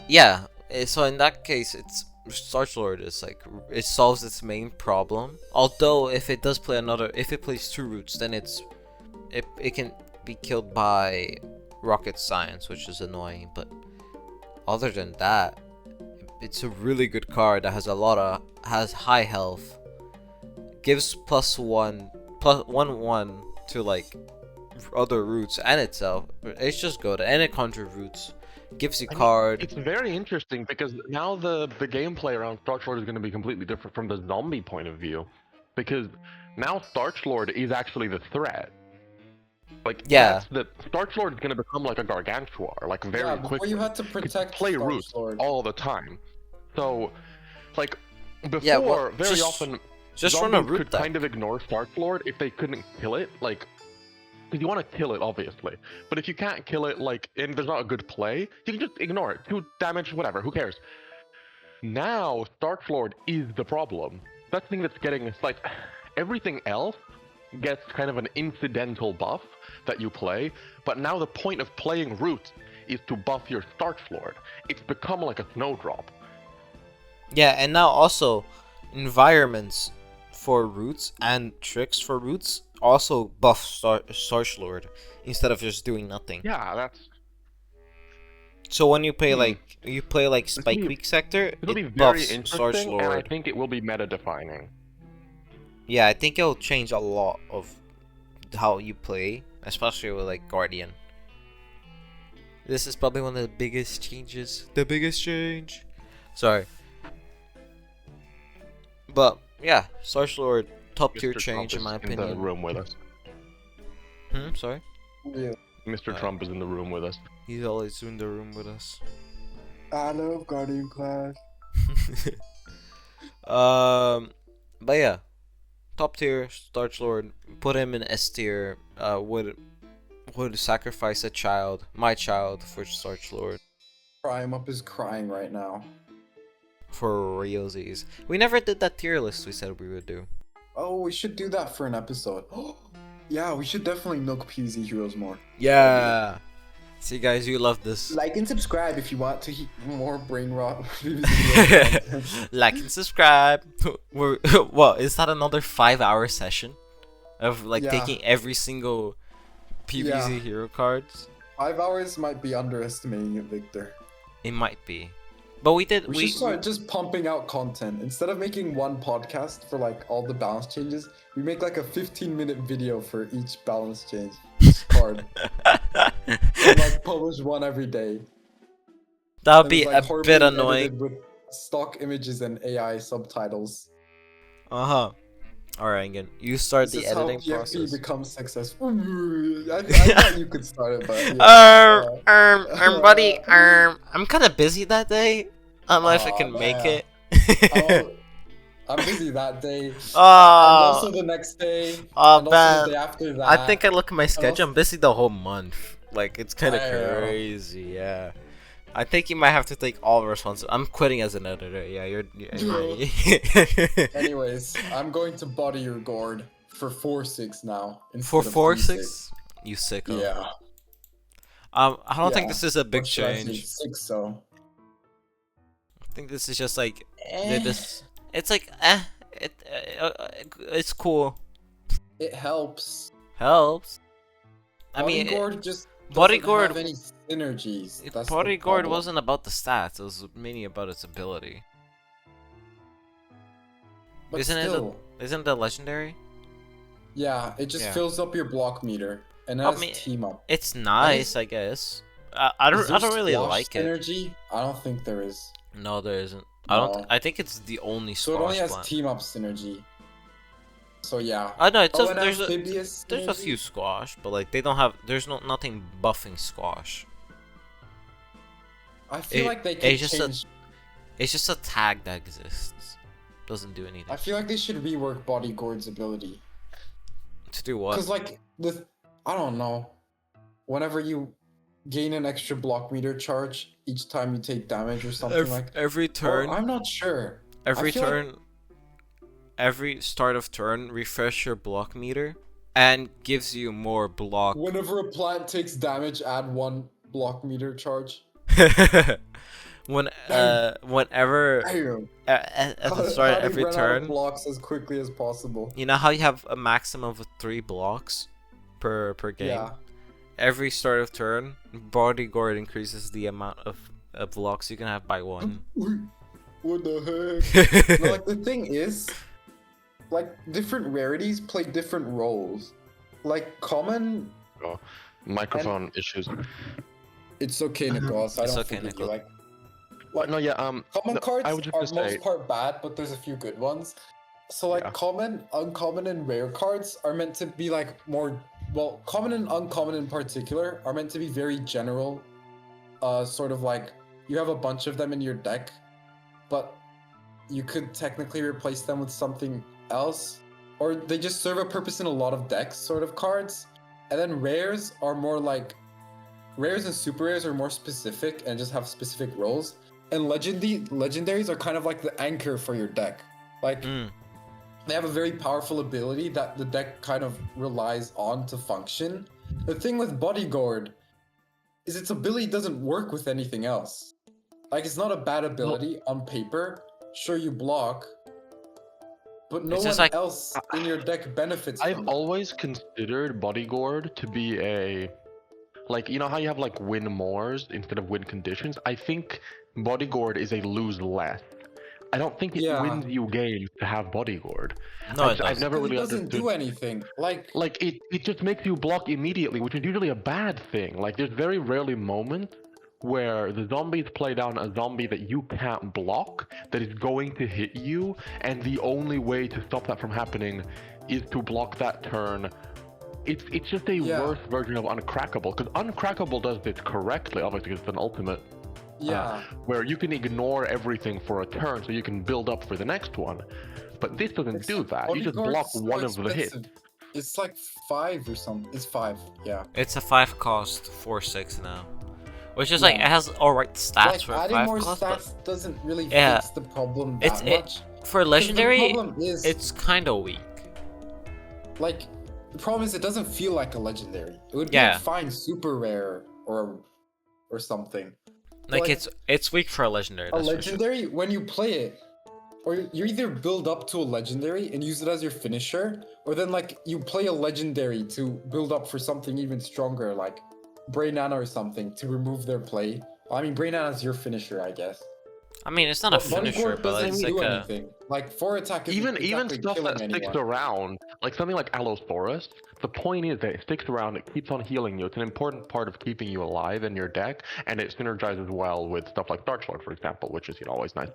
Yeah, so in that case, it's... Starch Lord is like... It solves its main problem. Although, if it does play if it plays 2 roots, then it can be killed by Rocket Science, which is annoying, but... Other than that... It's a really good card that has has high health. Gives +1 to like other roots and itself. It's just good, and it conjure roots. Gives you card. It's very interesting because now the gameplay around Starch Lord is going to be completely different from the zombie point of view, because now Starch Lord is actually the threat. Like, Yeah, the Starch Lord is going to become like a Gargantuar, like very before quickly. you had to protect play Starch roots Lord. all the time. So, like, before, Yeah, well, very often, just run a zombies root could deck. kind of ignore Starch Lord if they couldn't kill it, like, because you want to kill it, obviously. But if you can't kill it, like, and there's not a good play, you can just ignore it. 2 damage, whatever, who cares? Now, Starch Lord is the problem. That's the thing that's getting, it's like, everything else gets kind of an incidental buff that you play, but now the point of playing root is to buff your Starch Lord. It's become like a snowdrop. Yeah, and now also environments for roots and tricks for roots also buff Starch Lord instead of just doing nothing. Yeah, that's... So when you play like Spike be- Week Sector, It'll be it very buffs Starch interesting, and I Lord. think it will be meta-defining. Yeah, I think it'll change a lot of how you play, especially with like Guardian. This is probably one of the biggest changes. The biggest change. Sorry. But yeah, Starch Lord, top tier Mr. change Trump in my is in opinion. the room with us. Sorry. Yeah. Mr. Trump is in the room with us. He's always in the room with us. I love Guardian class. But yeah, top tier Starch Lord. Put him in S tier. Would sacrifice my child, for Starch Lord. Prime Up is crying right now. For realsies. We never did that tier list we said we would do. Oh, we should do that for an episode. Yeah, we should definitely milk PvZ heroes more. Yeah. See guys, you love this. Like and subscribe if you want to hear more brain rot PvZ heroes content. Like and subscribe. Well, is that another 5-hour session of like Yeah. taking every single PvZ Yeah. hero cards? 5 hours might be underestimating it, Victor. It might be. But we did. We should start just pumping out content. Instead of making one podcast for like all the balance changes, we make like a 15-minute video for each balance change, each card. And like publish one every day. That would And be it's, a like, horribly bit edited annoying. with stock images and AI subtitles. Alright, again. You start This the is how editing PFP process. becomes successful. I thought you could start it, but yeah. Buddy, I'm kind of busy that day. I don't know if I Aw, can make man. it. I'm busy that day. And Oh, also the next day. oh and also man. the day after that. I think I look at my schedule. also- I'm busy the whole month. Like, it's kind of I know. crazy, yeah. I think you might have to take all the responsibility. I'm quitting as an editor. Yeah, you're Anyways, I'm going to body your gourd for 4-6 now. For instead of 4-6? You sicko. 3-6. Yeah. I don't think Yeah. this is a big Or should I say change. 6 so. I think this is just like Eh. it's like it's cool. It helps. Helps. I Body mean, gourd just Body doesn't Gourd- have any synergies. That's the Body Gourd problem. wasn't about the stats. It was mainly about its ability. But Isn't still, isn't it legendary? yeah, it just Yeah. fills up your block meter and I has mean, team up. it's nice, I guess. I Is there don't really squash like it. synergy? I don't think there is. No, there isn't. No. I think it's the only So it only squash has plant. team up synergy. So yeah. I know it's Oh, just and amphibious there's a synergy? few squash, but like they don't have. There's nothing buffing squash. I feel It- like they it's could just a- change. It's just a tag that exists. Doesn't do anything. I feel like they should rework Bodyguard's ability. To do what? Because like with, I don't know, whenever you gain an extra block meter charge each time you take damage or something like. Every Or, turn, I'm not sure. every I feel like- turn, every start of turn, refresh your block meter, and gives you more block. Whenever a plant takes damage, add 1 block meter charge. Whenever Damn. at the start of every run out of turn, blocks as quickly as possible. you know how you have a maximum of 3 blocks per game. Yeah. Every start of turn, Bodyguard increases the amount of blocks you can have by 1. What the heck? No, like the thing is, like different rarities play different roles. Like common, Microphone issues. it's okay, Nicholas. I It's don't okay, think you Nicholas. Well, no, yeah. common no, cards I would just are to say, most part bad, but there's a few good ones. So like Yeah. common, uncommon, and rare cards are meant to be like more. Well, common and uncommon in particular are meant to be very general. Sort of like you have a bunch of them in your deck, but you could technically replace them with something else, or they just serve a purpose in a lot of decks, sort of cards. And then rares are more like rares and super rares are more specific and just have specific roles. And legendaries are kind of like the anchor for your deck. Like they have a very powerful ability that the deck kind of relies on to function. The thing with Bodyguard is its ability doesn't work with anything else. Like it's not a bad ability on paper. Sure, you block, but no It's one just like- else in your deck benefits I've from it. always considered Bodyguard to be a, like, you know how you have like win mores instead of win conditions? I think Bodyguard is a lose less. I don't think it Yeah. wins you games to have Bodyguard. No, it I've doesn't. never It really doesn't understood. do anything. Like It just makes you block immediately, which is usually a bad thing. Like there's very rarely moments where the zombies play down a zombie that you can't block that is going to hit you, and the only way to stop that from happening is to block that turn. It's just a Yeah. worse version of Uncrackable, because Uncrackable does this correctly, obviously 'cause it's an ultimate, yeah. where you can ignore everything for a turn so you can build up for the next one. But this doesn't do that. You just block Bodyguard's so one of the hits. expensive. It's like 5 or something. It's 5, yeah. It's a 5 cost, 4/6 now. Which is like, Yeah. it has alright stats Like for adding 5 more cost, but stats doesn't really Yeah. fix the problem It's- that it- much. for 'Cause legendary, the problem is, it's kinda weak. like, the problem is it doesn't feel like a legendary. It would be Yeah. a fine super rare or something. Like, like, it's weak for a legendary, A that's for sure. legendary, when you play it, or you either build up to a legendary and use it as your finisher, or then like you play a legendary to build up for something even stronger, like Brain Nana or something, to remove their play. I mean, Brain Nana is your finisher, I guess. I mean, it's not a But finisher, Bodyguard but doesn't it's do like a... anything. Like 4 attack isn't Even exactly stuff killing that sticks anyone. around, like something like Allosaurus, the point is that it sticks around, it keeps on healing you. It's an important part of keeping you alive in your deck, and it synergizes well with stuff like Dark Lord, for example, which is always nice.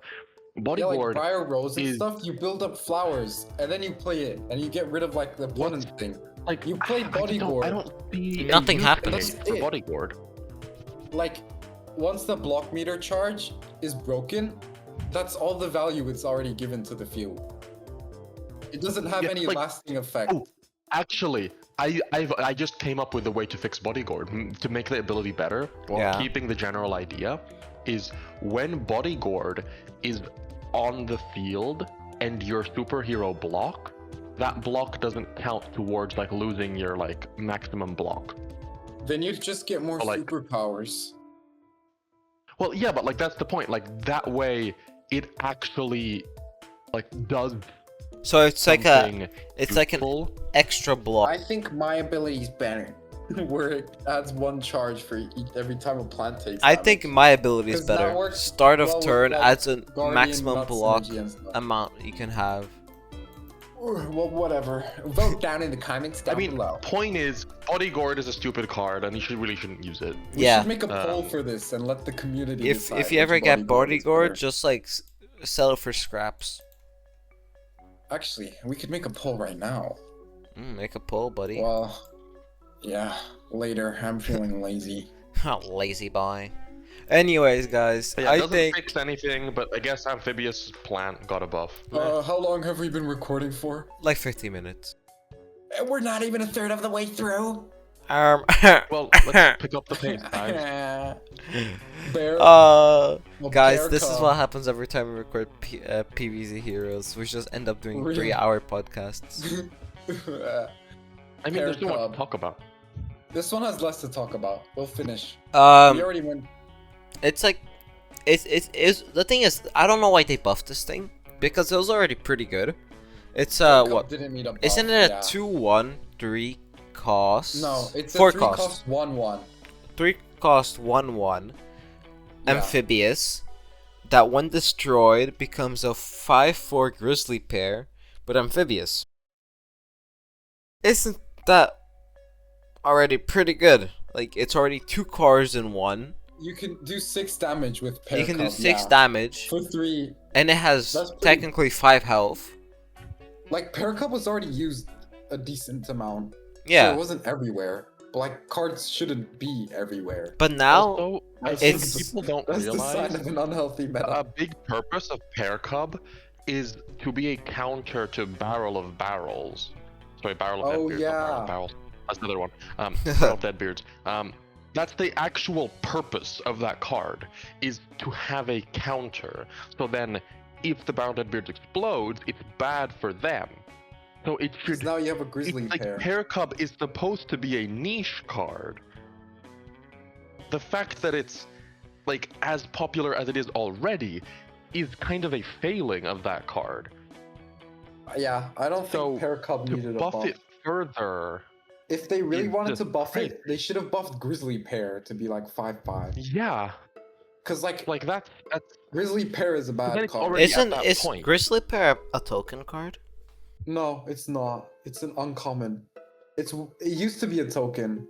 Yeah, like Bodyguard, Briar Rose and is- stuff, you build up flowers, and then you play it, and you get rid of like the opponent thing. like you play I Bodyguard. don't see Nothing a use happens. case That's for it. Bodyguard. Like, once the block meter charge is broken, that's all the value it's already given to the field. It doesn't have Yeah, any like- lasting effect. Oh, actually, I just came up with a way to fix Bodyguard to make the ability better while Yeah. keeping the general idea. Is when Bodyguard is on the field and your superhero block, that block doesn't count towards like losing your like maximum block. Then you just get more Or, like- superpowers. Well, yeah, but like that's the point. Like that way, it actually like does So it's like a... something It's like an useful. extra block. I think my ability is better, where it adds 1 charge for every time a plant takes I damage. think my ability is 'Cause that better. works Start of well with, turn like, adds a Guardian maximum Nut block synergy and stuff. amount you can have. Well, whatever. Vote down in the comments down I mean, below. point is, Bodyguard is a stupid card, and you really shouldn't use it. We Yeah. should make a poll for this and let the community decide. If you which ever get is bodyguard, better. just like sell it for scraps. Actually, we could make a poll right now. Make a poll, buddy. Well, yeah, later. I'm feeling lazy. Lazy boy. Anyways, guys, Yeah, it I doesn't think fix anything, but I guess Amphibious Plant got a buff. How long have we been recording for? like 50 minutes. We're not even a third of the way through. Well, let's pick up the pace, guys. Bear. Guys, Bear this is Cub. what happens every time we record PvZ Heroes. We just end up doing Really? 3-hour podcasts. I mean, there's so much Cub. to talk about. This one has less to talk about. We'll finish. We Um, already went. it's like, it's the thing is, I don't know why they buffed this thing because it was already pretty good. It's Cub what? Didn't meet a buff. Isn't it a yeah. 2/1/3 cost? No, it's a 4 3 cost. cost 1/1. 3 cost 1/1. Yeah. Amphibious. That when destroyed becomes a 5/4 grizzly pair, but amphibious. Isn't that already pretty good? Like it's already 2 cars in one. You can do 6 damage with Pear You can do Cub, 6 yeah. damage, For 3. and it has That's pretty- technically 5 health. Like, Pear Cub was already used a decent amount. So Yeah, it wasn't everywhere. But, like, cards shouldn't be everywhere. but now Also, I That's think it's- people don't That's the sign realize of an unhealthy meta. a big purpose of Pear Cub is to be a counter to Barrel of Barrels. Sorry, Barrel of Oh, Deadbeards. not Barrel yeah. of Barrels. That's another one. Barrel of Deadbeards. That's the actual purpose of that card, is to have a counter. So then, if the Barrel of Deadbeards explodes, it's bad for them. So it Because should. now you have a grizzly It's like pair. Pear Cub is supposed to be a niche card. The fact that it's like as popular as it is already is kind of a failing of that card. Yeah, I don't So, think Pear Cub To needed a buff buff. it further, If they really is wanted just to buff crazy. it, they should have buffed Grizzly Pair to be like 5/5. yeah, Because like like that's Grizzly Pair is a then bad it's card. already- isn't at that is point. grizzly pair a token card? No, it's not. It's an uncommon. It used to be a token,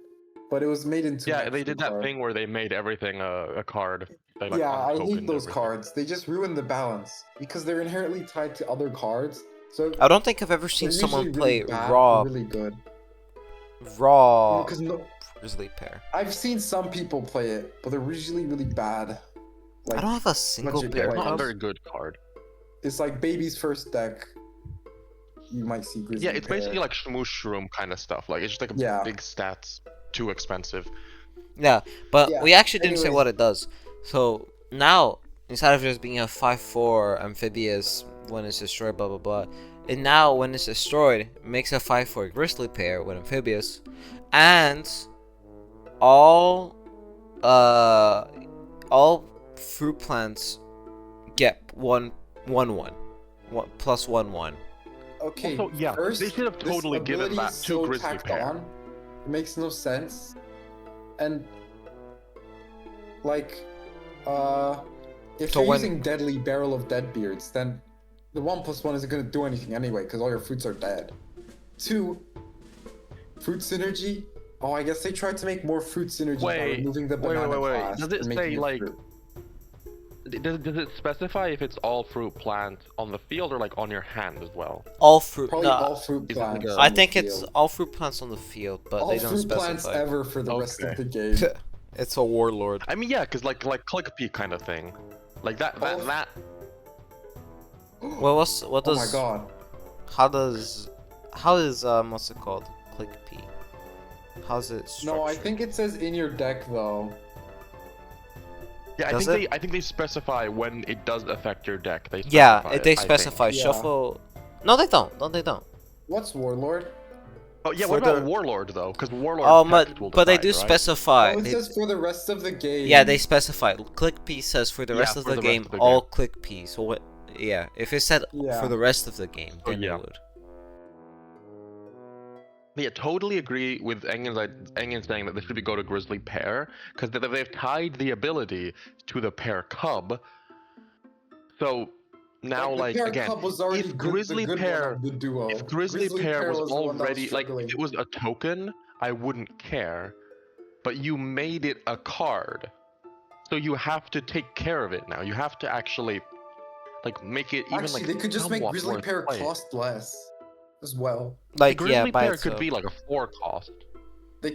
but it was made into. yeah. an They extra did that card. thing where they made everything a card. They, like, Yeah, I hate untokened those everything. cards. They just ruin the balance because they're inherently tied to other cards. So I don't think I've ever seen they're someone usually play really bad, raw really good. raw Because no, grizzly pair. I've seen some people play it, but they're usually really bad. Like, I don't have a single Magic pair It's Like, not a cubs. very good card. it's like baby's first deck. You might see Grizzly Yeah, it's Pair. basically like Shmoosh Shroom kind of stuff. Like it's just like Yeah. big stats, too expensive. Yeah, but Yeah, we actually didn't say anyways. what it does. So now, instead of just being a 5/4 amphibious when it's destroyed, blah blah blah, it now when it's destroyed makes a 5/4 grizzly pair with amphibious, and all fruit plants get 1/1 plus 1/1. Okay, Also, yeah, first, they should have this totally given ability that is to so Grizzly tacked Pair. on, it makes no sense. And like, if So you're when- using Deadly Barrel of Deadbeards, then the 1+1 isn't gonna do anything anyway, because all your fruits are dead. 2, fruit synergy. Oh, I guess they tried to make more fruit synergy by Wait, removing the wait, banana wait. class Does it and making say, like, fruit. Does it specify if it's all fruit plant on the field or like on your hand as well? All fruit. Probably No, all fruit Is it like plants. a- on I the think it's field. all fruit plants on the field, but all they don't fruit plants specify. ever for the rest of Okay. the game. It's a warlord. I mean, yeah, because like click P kind of thing, like that. Oh. Well, what Oh does? my god. How is what's it called? Click P. How's it structured? No, I think it says in your deck though. Yeah, Does I think they specify when it does affect your deck. They Yeah, specify it, they I think. specify Yeah. shuffle. No, they don't. No, they don't. What's Warlord? Oh yeah, For what about the- Warlord though? Because Warlord. Oh, text will but they decide, do right? specify. Oh, it says for the rest of the game. Yeah, they specify. Click P says for the Yeah, rest of for the the game, rest of the all game. click P. So what? Yeah, if it said Yeah. for the rest of the game, Oh, then yeah. it would. Yeah, totally agree with Engen saying that this should be go to Grizzly Pair because they've tied the ability to the Pair Cub. So now, the like Pear again, Cub was already if good, Grizzly the good Pear, one of the duo. if Grizzly Pear was the one that already like, if struggling. it was a token, I wouldn't care. But you made it a card, so you have to take care of it now. You have to actually like make it even Actually, like they could just make somewhat Grizzly worth Pear playing. cost less as well. The Like Grizzly yeah, by Pear could itself. be like a 4 cost. They,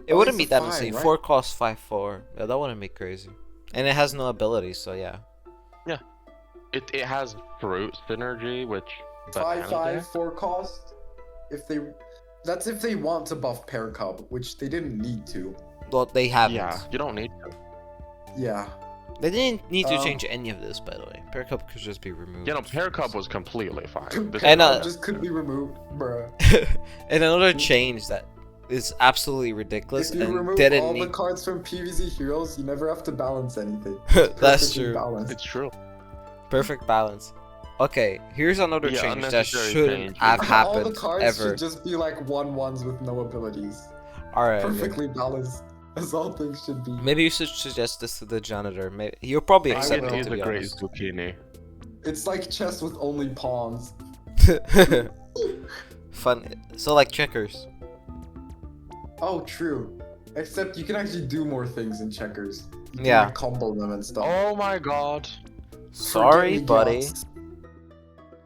It oh, wouldn't it's be a that insane. 5, 4 costs 5/4. Yeah, that wouldn't be crazy. And it has no abilities, so yeah. It has fruit synergy, which right? banana 5/5 deck? 4 cost. That's if they want to buff Pear Cub, which they didn't need to. Well, they haven't. Yeah, you don't need to. Yeah. They didn't need to Um, change any of this, by the way. Pear Cup could just be removed. You know, Pear Cup was completely fine. This And, is just could be removed, bruh. And another change that is absolutely ridiculous If you and remove didn't all need. the cards from PvZ Heroes, you never have to balance anything. That's Perfectly true. balanced. It's true. Perfect balance. Okay, here's another Yeah, change that unnecessary shouldn't change. have All happened the cards ever. should just be like 1/1s with no abilities. Alright. Perfectly balanced, as all things should be. Maybe you should suggest this to the janitor. Maybe he'll probably I accept will. it, Is to a be great honest. zucchini. It's like chess with only pawns. Fun. So like checkers. Oh, true. Except you can actually do more things in checkers. You can, Yeah. like, combo them and stuff. Oh my god. Sorry, Forget-me buddy. gods.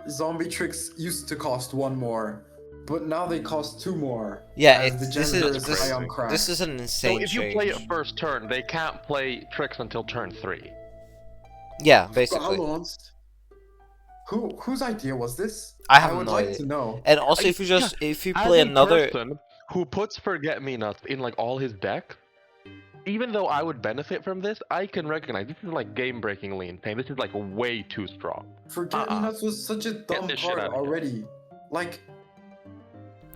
Zombie tricks used to cost 1 more, but now they cost 2 more. Yeah, as it's the this janitor is high on crack. this is an So insane if you change. play it first turn, they can't play tricks until turn 3. Yeah, But basically. balanced. Whose idea was this? I have would no like idea. to know. And also, if you just if you play As a another, person who puts Forget-Me-Nuts in like all his deck, even though I would benefit from this, I can recognize this is like game-breakingly insane. This is like way too strong. Forget-Me-Nuts was such a dumb this shit card outta here. already. Like,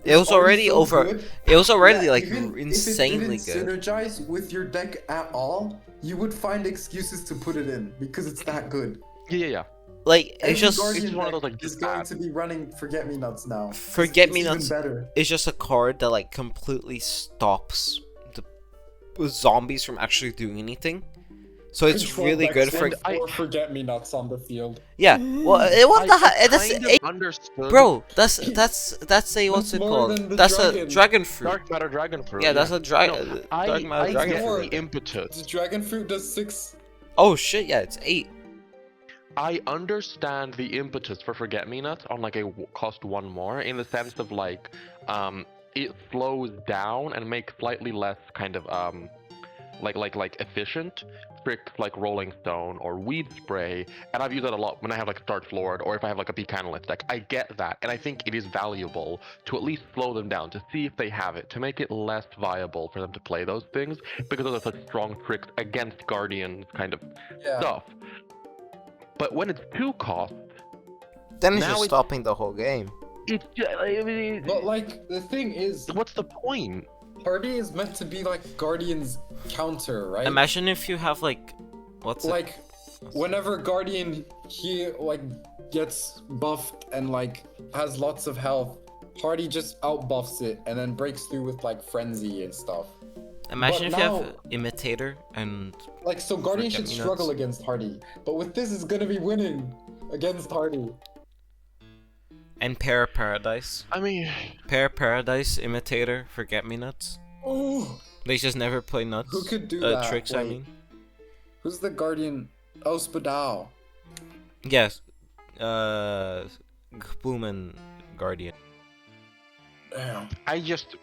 it was already so over. good. It was already Yeah, like even insanely if it didn't good. synergize with your deck at all, you would find excuses to put it in because it's that good. Yeah. Like Every it's just Guardian it's one of deck those, like, is just going bad. to be running Forget-Me-Nuts now. Forget-Me-Nuts It's even better. it's just a card that like completely stops the zombies from actually doing anything. So it's Control really good for or Forget-Me-Nuts on the field. yeah. Well, what the heck? That's kind it, of understood. bro. That's a what's it more called? than the That's a dragon. dragon fruit. Dark Matter Dragon Fruit. Yeah, that's a dragon. No, Dark Matter I dragon get fruit. the impetus. The dragon fruit does 6. Oh shit! Yeah, it's 8. I understand the impetus for Forget-Me-Nuts on like a cost 1 more in the sense of like, it slows down and makes slightly less kind of like efficient tricks like Rolling Stone or Weed Spray, and I've used that a lot when I have like Start Lord or if I have like a Peak Analyst deck. I get that, and I think it is valuable to at least slow them down to see if they have it, to make it less viable for them to play those things because those are such strong tricks against Guardian kind of Yeah. stuff. But when it's 2 cost, Then it's Now just it's- stopping the whole game. it's just, I mean, But like, the thing is, what's the point? Party is meant to be like Guardian's counter, right? Imagine if you have like, what's it? Like, whenever Guardian gets buffed and like has lots of health, Hardy just out buffs it and then breaks through with like Frenzy and stuff. Imagine if but you now- have Imitator and Like, so Guardian should Forget-Me-Nuts. struggle against Hardy, but with this, it's gonna be winning against Hardy. Para Paradise. I mean, Para Paradise, Imitator, Forget-Me-Nuts. Ooh, They just never play nuts. who could do that? Tricks, I Wait, mean. Who's the Guardian? Oh, Spadao. Yes. Boomin Guardian. Damn. I just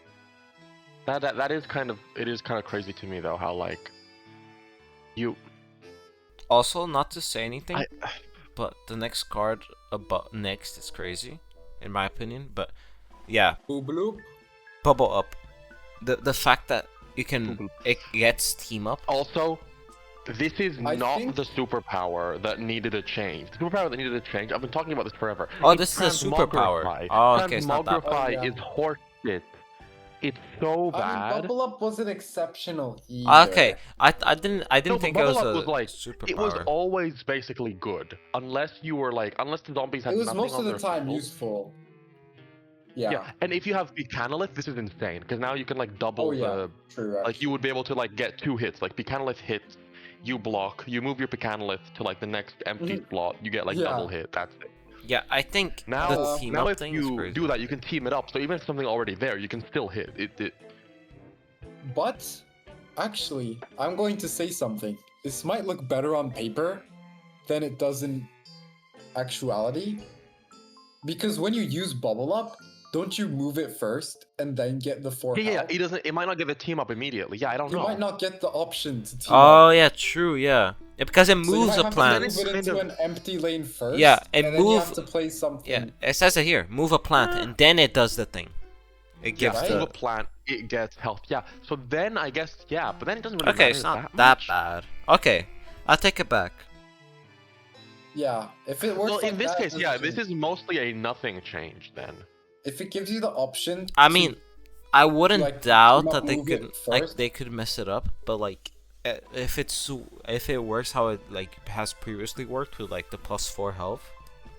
that is kind of crazy to me though how like you Also, not to say anything, I but the next card above next is crazy, in my opinion. But yeah, Boop bloop. Bubble Up. The fact that you can Bubble. it gets team up. also this is I not think- the superpower that needed a change. The superpower that needed a change. I've been talking about this forever. Oh, It's this is a superpower. Transmogrify. Oh, okay, it's not that bad. Transmogrify Oh, yeah. is horseshit. It's so I mean, bad. Bubble Up wasn't exceptional either. Okay, I didn't No, but think it was Bubble a Up was like superpower. it was always basically good unless you were like unless the zombies had It was nothing most on of the their time field. useful. Yeah. Yeah. And if you have Becanalith, this is insane because now you can like double Oh yeah. the True. like you would be able to like get 2 hits. Like Becanalith hits you block, you move your Pecanolith to like the next empty slot, you get like Yeah. double hit. That's it. Yeah, I think Now, the team now up if thing is you crazy. do that, you can team it up. So even if something already there, you can still hit it. But actually, I'm going to say something. This might look better on paper than it does in actuality. Because when you use Bubble Up, don't you move it first and then get the 4 Yeah, health? it doesn't. It might not get the team up immediately. Yeah, I don't You know. might not get the option to team Oh up. yeah, true. Yeah, because it So you moves might a have plant. to move it Kind into of- an empty lane first. Yeah, and and then you move- have to play something. Yeah, it says it here. Move a plant, and then it does the thing. It Yeah, gives right? move the. a plant, it gets health. Yeah. So then I guess but then it doesn't really Okay, matter it's not that that much. bad. Okay, I'll take it back. Yeah, if it works Well, in like this that, case, yeah, then- this is mostly a nothing change then. if it gives you the option. I to- mean, I wouldn't like, doubt not that they move could it like first. they could mess it up, but like if it works how it like has previously worked with like the +4 health.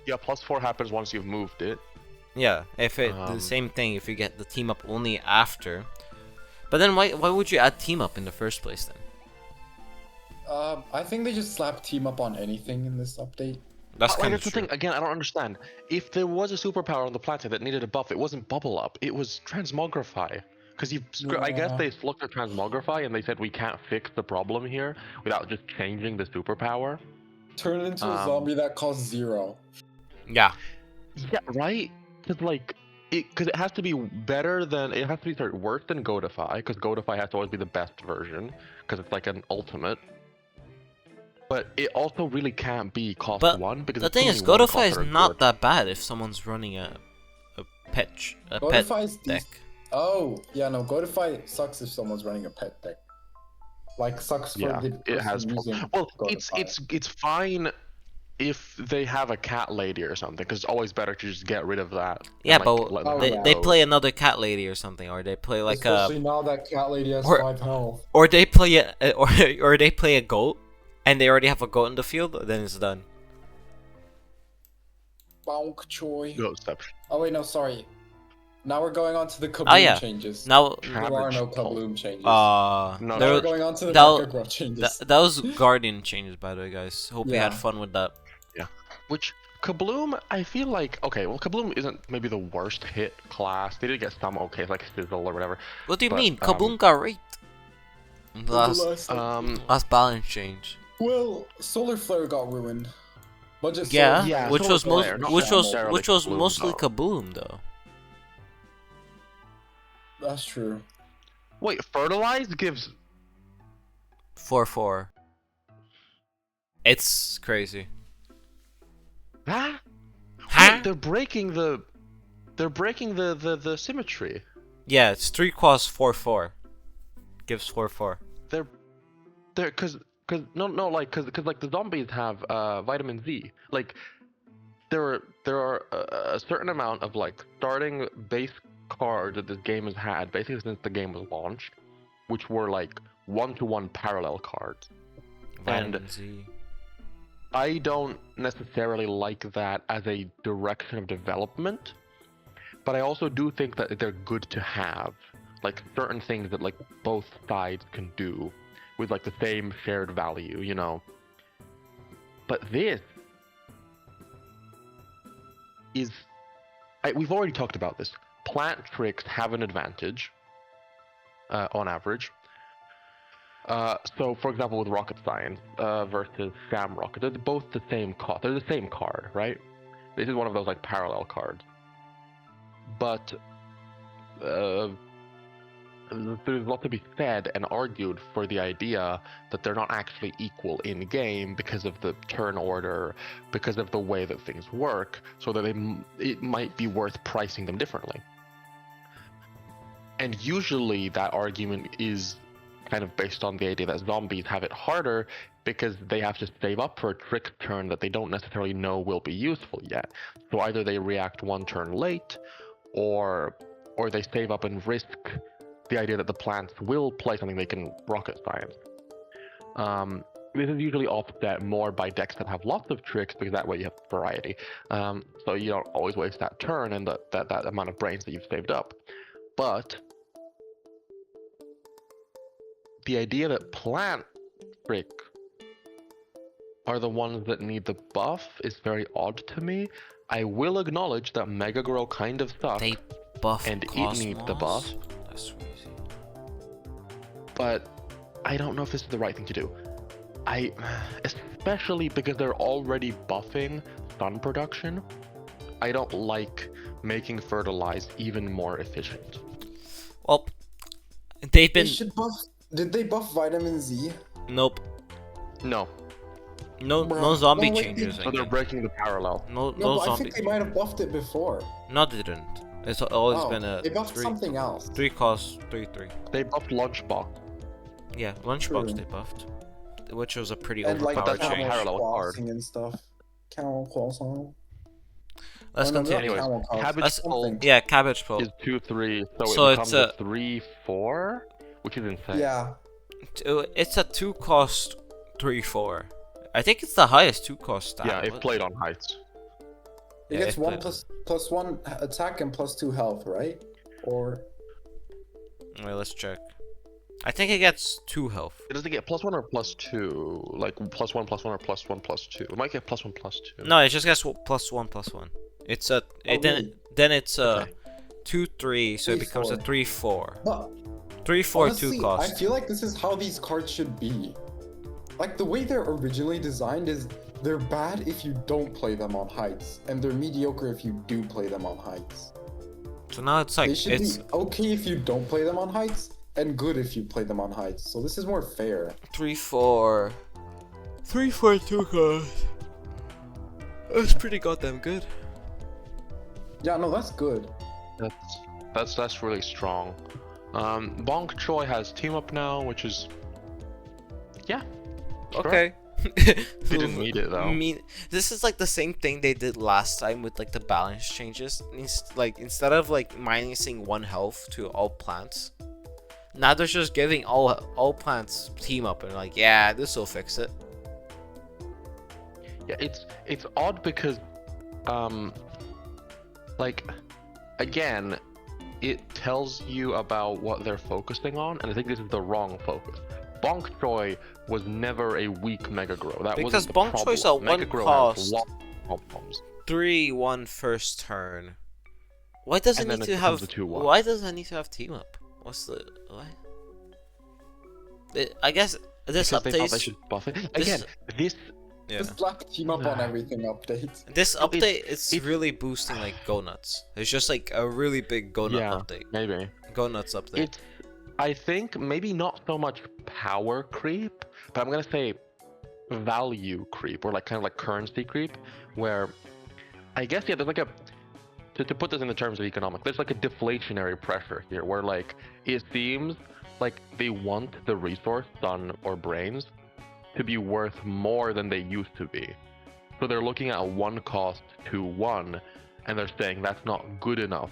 Yeah, +4 happens once you've moved it. Yeah, if it the Um, same thing if you get the team up only after. But then why would you add team up in the first place then? I think they just slap team up on anything in this update. That's Like, kind of that's the true. thing. Again, I don't understand. If there was a superpower on the planet that needed a buff, it wasn't Bubble Up. It was Transmogrify. Because I guess Yeah. they looked at Transmogrify and they said we can't fix the problem here without just changing the superpower. Turn it into a zombie that costs 0. Yeah. Yeah, right? Because like, because it has to be better than it has to be worse than Godify. Because Godify has to always be the best version because it's like an ultimate. But it also really can't be cost But 1 because the it's thing only is, one Godify cost is that are not good. that bad if someone's running a pet Godify's deck. Oh, yeah, no, Godify sucks if someone's running a pet deck. Like, sucks for Yeah, the it person has. using Well, Godify. it's fine if they have a cat lady or something, because it's always better to just get rid of that. and, Yeah, like, but let them they, have they those. play another cat lady or something, or they play like Especially now that cat lady has or- 5 health. or they play or they play a goat, and they already have a goat in the field. Then it's done. Bonk Choi. Go step. Oh, wait, no, sorry. Now we're going on to the Kabloom Oh, yeah. changes. Now, There are Cabbage no pulp. Kabloom changes. No, now there, we're going on to the that- Mecha Growth changes. that was Guardian changes, by the way, guys. Hope you had Yeah. fun with that. Which Kabloom, I feel like Kabloom isn't maybe the worst hit class. They did get some okay, like Sizzle or whatever. What do you But, mean? Kaboom got raped. Last- Last balance change. Well, Solar Flare got ruined. Budget Yeah, Solar Flare. which Solar was Flare, not which was necessarily which was Kaboom, mostly though. Kaboom though. That's true. Wait, Fertilize gives 4/4. It's crazy. that? Huh? Wait, they're breaking the symmetry. Yeah, it's 3 cost 4/4. Gives 4/4. They're because like the zombies have vitamin Z. Like there are a certain amount of like starting base cards that this game has had basically since the game was launched, which were like 1-to-1 parallel cards. Vitamin Z. I don't necessarily like that as a direction of development, but I also do think that they're good to have. Like certain things that like both sides can do with like the same shared value, you know. But this is we've already talked about this. Plant tricks have an advantage on average. So, for example, with Rocket Science versus Sam Rocket, they're both the same cost. They're the same card, right? This is one of those like parallel cards. But there's a lot to be said and argued for the idea that they're not actually equal in game because of the turn order, because of the way that things work, so that it might be worth pricing them differently. And usually that argument is kind of based on the idea that zombies have it harder because they have to save up for a trick turn that they don't necessarily know will be useful yet. So either they react one turn late, or they save up and risk the idea that the plants will play something they can Rocket Science. This is usually offset more by decks that have lots of tricks because that way you have variety. So you don't always waste that turn and that amount of brains that you've saved up. But the idea that plant trick are the ones that need the buff is very odd to me. I will acknowledge that Mega Grow kind of sucks, They buff and it Cosmos? needs the buff, That's crazy. but I don't know if this is the right thing to do. Especially because they're already buffing sun production, I don't like making fertilize even more efficient. Well, they've They been should buff. Did they buff vitamin Z? nope. No, No Bruh. zombie No, wait, changes. so I they're think. breaking the parallel. No No, but I zombie. think they might have buffed it before. No, they didn't. It's always Oh, been a they buffed 3 something else. 3 cost 3-3. They buffed Lunchbox. Yeah, Lunchbox True. they buffed, which was a pretty And like overpowered that's not change. parallel card. crossing and stuff. Camel crossing. Let's Oh, no, not continue. Anyways, camel crossing. Cabbage Let's- Pole Yeah, cabbage pole. is 2-3, so So it it's becomes a 3-4, which is insane. Yeah. It's a 2 cost 3-4. I think it's the highest 2 cost stat. Yeah, if What- played on heights. It Yeah, gets if one played- plus one attack and +2 health, right? Or Wait, let's check. I think it gets 2 health. It doesn't get +1 or +2, like +1 +1 or +1 +2. It might get +1 +2. No, it just gets +1/+1. It's a really? then it's a Okay. 2-3, so it becomes a 3-4. but 3-4 honestly, 2 cost. I feel like this is how these cards should be. Like the way they're originally designed is they're bad if you don't play them on heights, and they're mediocre if you do play them on heights. So now it's like They should it's be okay if you don't play them on heights, and good if you play them on heights. So this is more fair. 3-4. 3-4 2 cost. That's pretty goddamn good. Yeah, no, that's good. That's really strong. Bonk Choi has team up now, which is sure. Okay. They didn't need it though. This is like the same thing they did last time with like the balance changes. Like instead of like minusing 1 health to all plants, now they're just giving all plants team up and like, yeah, this will fix it. Yeah, it's odd because, like, again, it tells you about what they're focusing on, and I think this is the wrong focus. Bonk Choi was never a weak Mega Grow. That Because wasn't the Bonk problem. Choi's a Mega 1 Grow cost. has lots of problems. 3-1 first turn. Why does it And then need it to have? becomes a 2-1. Why does it need to have team up? What's the why? I guess this Because they thought they update. should buff it. this- Again, this Yeah. This black team up on everything update. This No, update is it- really boosting like Go Nuts. It's just like a really big Go Nut yeah, update. maybe. Go Nuts update. It's, I think, maybe not so much power creep, but I'm gonna say value creep, or like kind of like currency creep, where I guess, yeah, there's like a, to put this in the terms of economics, there's like a deflationary pressure here, where like it seems like they want the resource, sun or brains, to be worth more than they used to be. So they're looking at a 1 cost to 1, and they're saying that's not good enough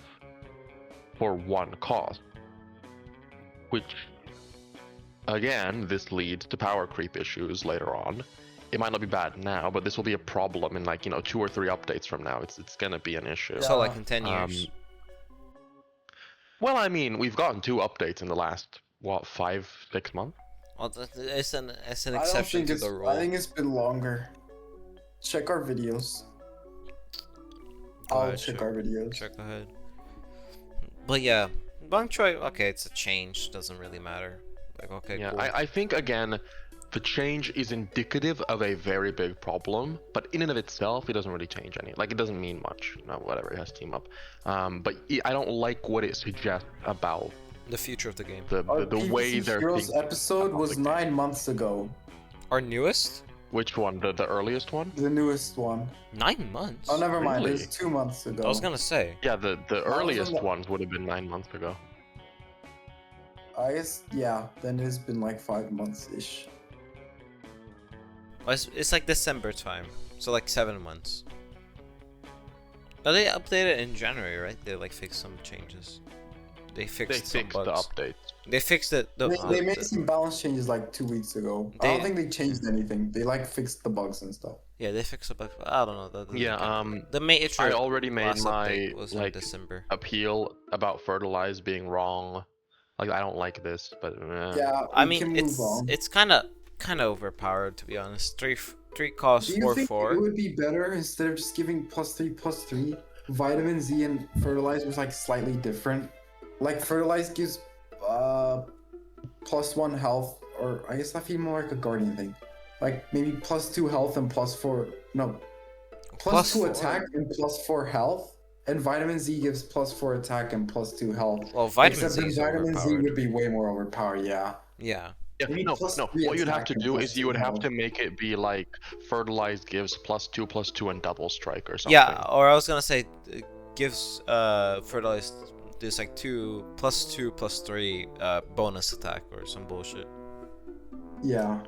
for 1 cost. Which, again, this leads to power creep issues later on. It might not be bad now, but this will be a problem in like, 2 or 3 updates from now. It's gonna be an issue. So like in 10 years. Well, I mean, we've gotten 2 updates in the last, what, 5-6 months? Well, it's an I don't exception think to it's. the rule. I think it's been longer. Check our videos. Go I'll ahead, check sure. our videos. Check ahead. But yeah, Bang Choi. Okay, it's a change. Doesn't really matter. Like okay, Yeah, cool. I think, again, the change is indicative of a very big problem, but in and of itself, it doesn't really change any. Like, it doesn't mean much. Whatever, it has team up. But I don't like what it suggests about The future of the game. Our the way PvZ they're Heroes thinking episode about was the game. 9 months ago. Our newest? Which one? The earliest one? The newest one. 9 months. Oh, never mind. It Really? was 2 months ago. I was gonna say. Yeah, the was earliest on the- ones would have been 9 months ago. I guess, yeah. Then it's been like 5 months ish. It's like December time, so like 7 months. Oh, they updated in January, right? They like fixed some changes. They They fixed some fixed the bugs. updates. They fixed it. They made some balance changes like 2 weeks ago. I They- don't think they changed anything. They like fixed the bugs and stuff. Yeah, they fixed the bug. I don't know. That doesn't Yeah, count. The Matrix. I already made last my update was in like December. appeal about fertilize being wrong. Like, I don't like this, but Yeah, I we mean, can move on. it's kind of overpowered to be honest. 3 cost Do you 4 think 4. it would be better instead of just giving +3/+3? Vitamin Z and fertilize was like slightly different. Like fertilize gives +1 health, or I guess that feel more like a guardian thing. Like maybe +2 health and +4. No, Plus +2 4. attack and +4 health. And vitamin Z gives +4 attack and +2 health. Well, vitamin Except Z then is vitamin Z overpowered. would be way more overpowered. Yeah. Yeah. Yeah, Maybe no, +3 what you'd have attack to and do is you +2 would have health. to make it be like fertilize gives +2/+2 and double strike or something. Yeah, or I was gonna say gives fertilize this like 2/2/3 bonus attack or some bullshit. Yeah.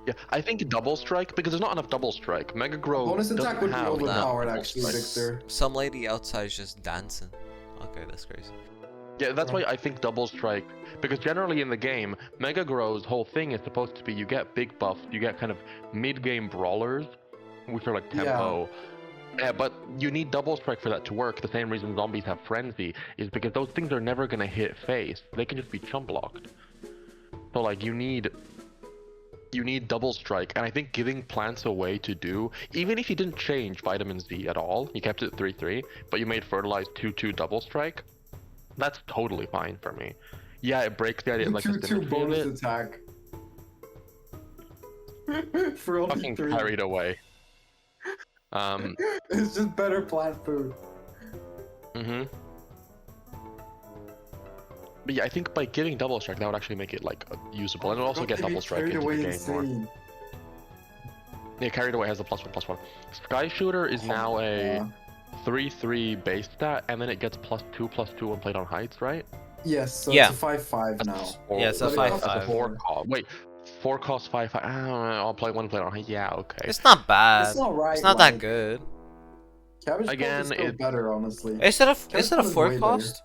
Yeah, I think double strike because there's not enough double strike. Mega Grow Bonus attack doesn't would be have enough overpowered, double actually, strike. Victor. Some lady outside is just dancing. Okay, that's crazy. Yeah, that's why I think double strike, because generally in the game, Mega Grow's whole thing is supposed to be you get big buffs, you get kind of mid-game brawlers, which are like tempo. Yeah, but you need double strike for that to work. The same reason zombies have frenzy is because those things are never gonna hit face. They can just be chump blocked. So like you need double strike, and I think giving plants a way to do, even if you didn't change vitamin Z at all, you kept it 3/3, but you made fertilize 2/2 double strike, that's totally fine for me. Yeah, it breaks the idea like the 2/2 symmetry of bonus it. attack. For only Fucking 3. carried away. It's just better plant food. Mm-hmm. But yeah, I think by giving double strike, that would actually make it like usable, and it'll also get double strike into the game more. Yeah, carried away has a +1/+1. Sky Shooter is now a 3/3 base stat, and then it gets +2/+2 when played on heights, right? Yes, so Yeah. it's a 5/5 now. Yeah, it's a But it 5/5. costs 4 cost. Wait, 4 cost 5/5. I don't know. I'll play one played on heights. Yeah, okay. It's not bad. It's not right. It's not that good. Cabbage Again, Patch is still it's- better, honestly. Is it a Cabbage is 4 way cost?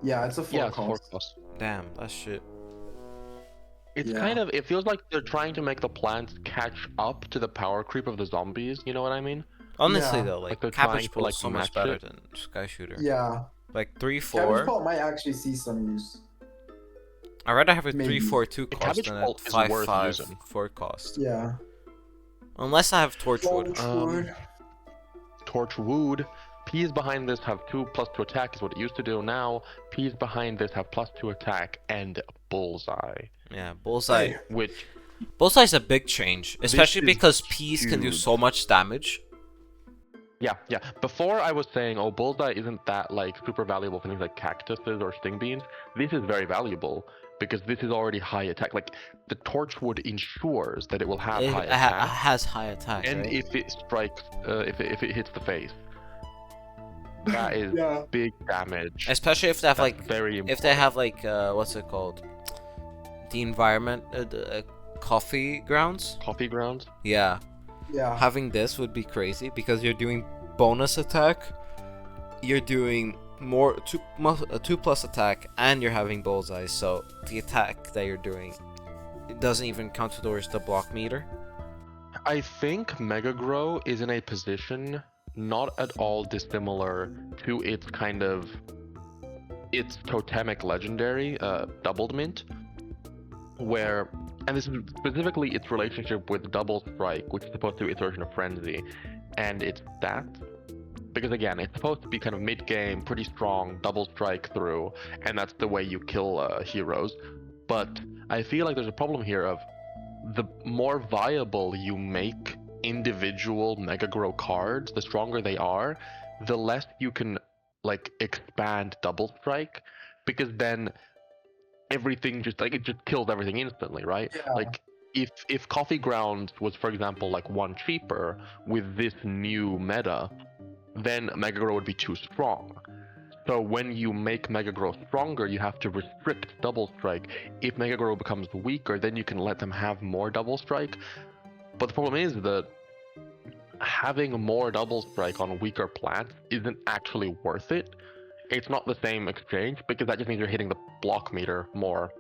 Yeah, it's a 4 Yeah, it's 4 cost. cost. Damn, that's shit. It's Yeah. kind of, it feels like they're trying to make the plants catch up to the power creep of the zombies, you know what I mean? Honestly Yeah. though, Like like they're Cabbage trying to, Bowl like, is so much match better it. than Sky Shooter. Yeah. Like 3 Cabbage 4. Patch might actually see some use. I'd rather have a Maybe. 3/4/2 The cost Cabbage than a Bolt is worth 5/5 using. 4 cost. Yeah. Unless I have Torchwood. Torchwood. P's behind this have 2/+2 attack is what it used to do. Now, P's behind this have +2 attack and bullseye. Yeah, Bullseye. Hey. Which, Bullseye's a big change, especially is because P's can do huge. so much damage. yeah. Before I was saying, oh, bullseye isn't that like super valuable for things like cactuses or sting beans. This is very valuable because this is already high attack. Like the Torchwood ensures that it will have It high attack, has high attack, and right? if it strikes, if it hits the face, that is Yeah. big damage. Especially if they have That's like, very if they have like, what's it called? The environment, the coffee grounds. coffee grounds. Yeah, Yeah. having this would be crazy because you're doing bonus attack, you're doing more 2+ attack, and you're having bullseye. So the attack that you're doing, it doesn't even count towards the block meter. I think Mega Grow is in a position not at all dissimilar to its kind of its totemic legendary, doubled mint, where, and this is specifically its relationship with double strike, which is supposed to be its version of frenzy, and its stats. Because again, it's supposed to be kind of mid-game, pretty strong, double strike through, and that's the way you kill heroes. But I feel like there's a problem here of the more viable you make individual Mega Grow cards, the stronger they are, the less you can like expand double strike, because then everything just like it just kills everything instantly, right? Yeah. Like if Coffee Grounds was, for example, like 1 cheaper with this new meta, then Mega Grow would be too strong. So when you make Mega Grow stronger, you have to restrict double strike. If Mega Grow becomes weaker, then you can let them have more double strike. But the problem is that having more double strike on weaker plants isn't actually worth it. It's not the same exchange because that just means you're hitting the block meter more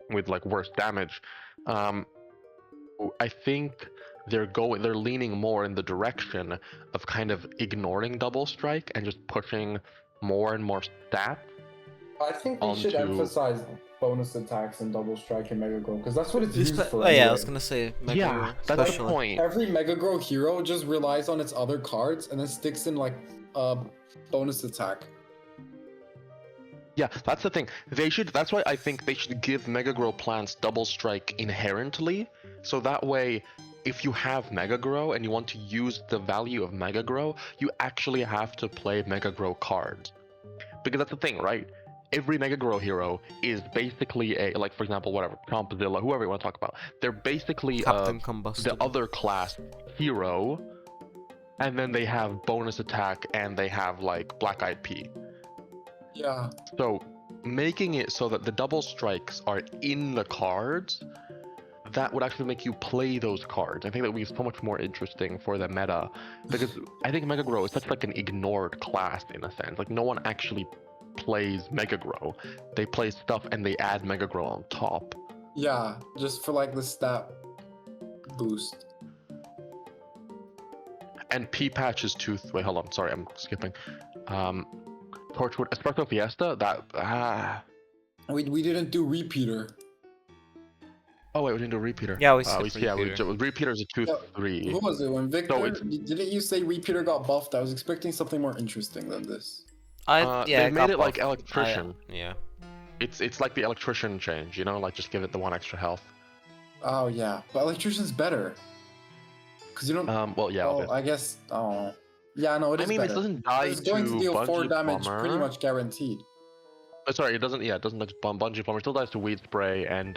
with like worse damage. I think they're leaning more in the direction of kind of ignoring double strike and just pushing more and more stats. I think we should onto- emphasize bonus attacks and double strike and Mega Grow, because that's what it's used for. Oh yeah, I anyway. was gonna say Mega Yeah, Grow, that's the especially. point. Every Mega Grow hero just relies on its other cards and then sticks in like a bonus attack. Yeah, that's the thing. They should. That's why I think they should give Mega Grow plants double strike inherently, so that way, if you have Mega Grow and you want to use the value of Mega Grow, you actually have to play Mega Grow cards. Because that's the thing, right? Every Mega Grow hero is basically a, like, for example, whatever, Compzilla, whoever you want to talk about. They're basically Captain the Combustible. other class hero, and then they have bonus attack and they have like Black Eyed Pea. Yeah. So making it so that the double strikes are in the cards, that would actually make you play those cards. I think that would be so much more interesting for the meta, because I think Mega Grow is such like an ignored class in a sense. Like no one actually plays Mega Grow. They play stuff and they add Mega Grow on top. Yeah, just for like the stat boost. And P-Patch is tooth. Wait, hold on. Sorry, I'm skipping. Torchwood, Espresso Fiesta. We didn't do repeater. Oh wait, we didn't do repeater. Yeah, we skipped Repeater. Repeater's a tooth Yeah, 3. Who was it? When Victor? So it's- Didn't you say repeater got buffed? I was expecting something more interesting than this. Yeah, they made got it like buffed. electrician. Yeah. It's like the electrician change, you know, like just give it the 1 extra health. Oh yeah, but electrician's better. Cause you don't. Well, yeah. Oh, obviously. I guess. Oh. Yeah, no, it is I mean, better. it doesn't die It's going to deal 4 Bungee damage, Plumber. pretty much guaranteed. Sorry, it doesn't. Yeah, it doesn't like Bungee Plumber. It still dies to Weed Spray and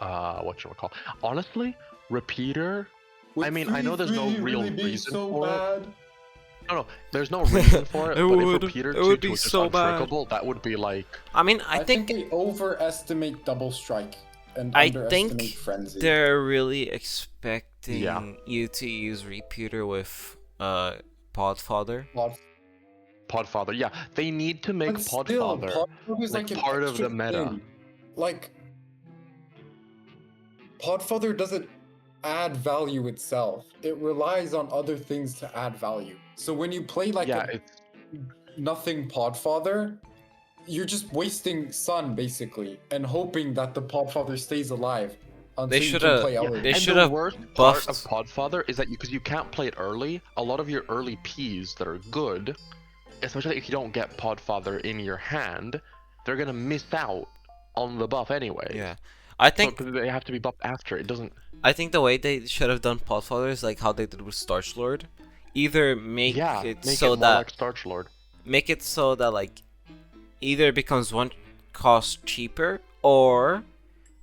whatchamacall. Honestly, Repeater. I mean, I know there's no real reason for it. No, there's no reason for it. It but would- if Repeater it would 2 be was just so bad. untrickable, that would be like. I mean, I think they overestimate double strike and I underestimate think frenzy. they're really expecting Yeah. you to use Repeater with Podfather. Podfather. Yeah, they need to make But still, Podfather Podfather is like an part of the extra meta. thing. Like, Podfather doesn't add value itself. It relies on other things to add value. So when you play like Yeah, a it's nothing Podfather, you're just wasting sun basically and hoping that the Podfather stays alive until They you shoulda- can play yeah, other. they and shoulda the worst part buffed- of Podfather is that because you can't play it early, a lot of your early Ps that are good, especially if you don't get Podfather in your hand, they're gonna miss out on the buff anyway. Yeah. I think because they have to be buffed after. It doesn't. I think the way they should have done Podfather is like how they did with Starch Lord. Either make Yeah, it make so it more that like Starch Lord. make it so that like either it becomes 1 cost cheaper, or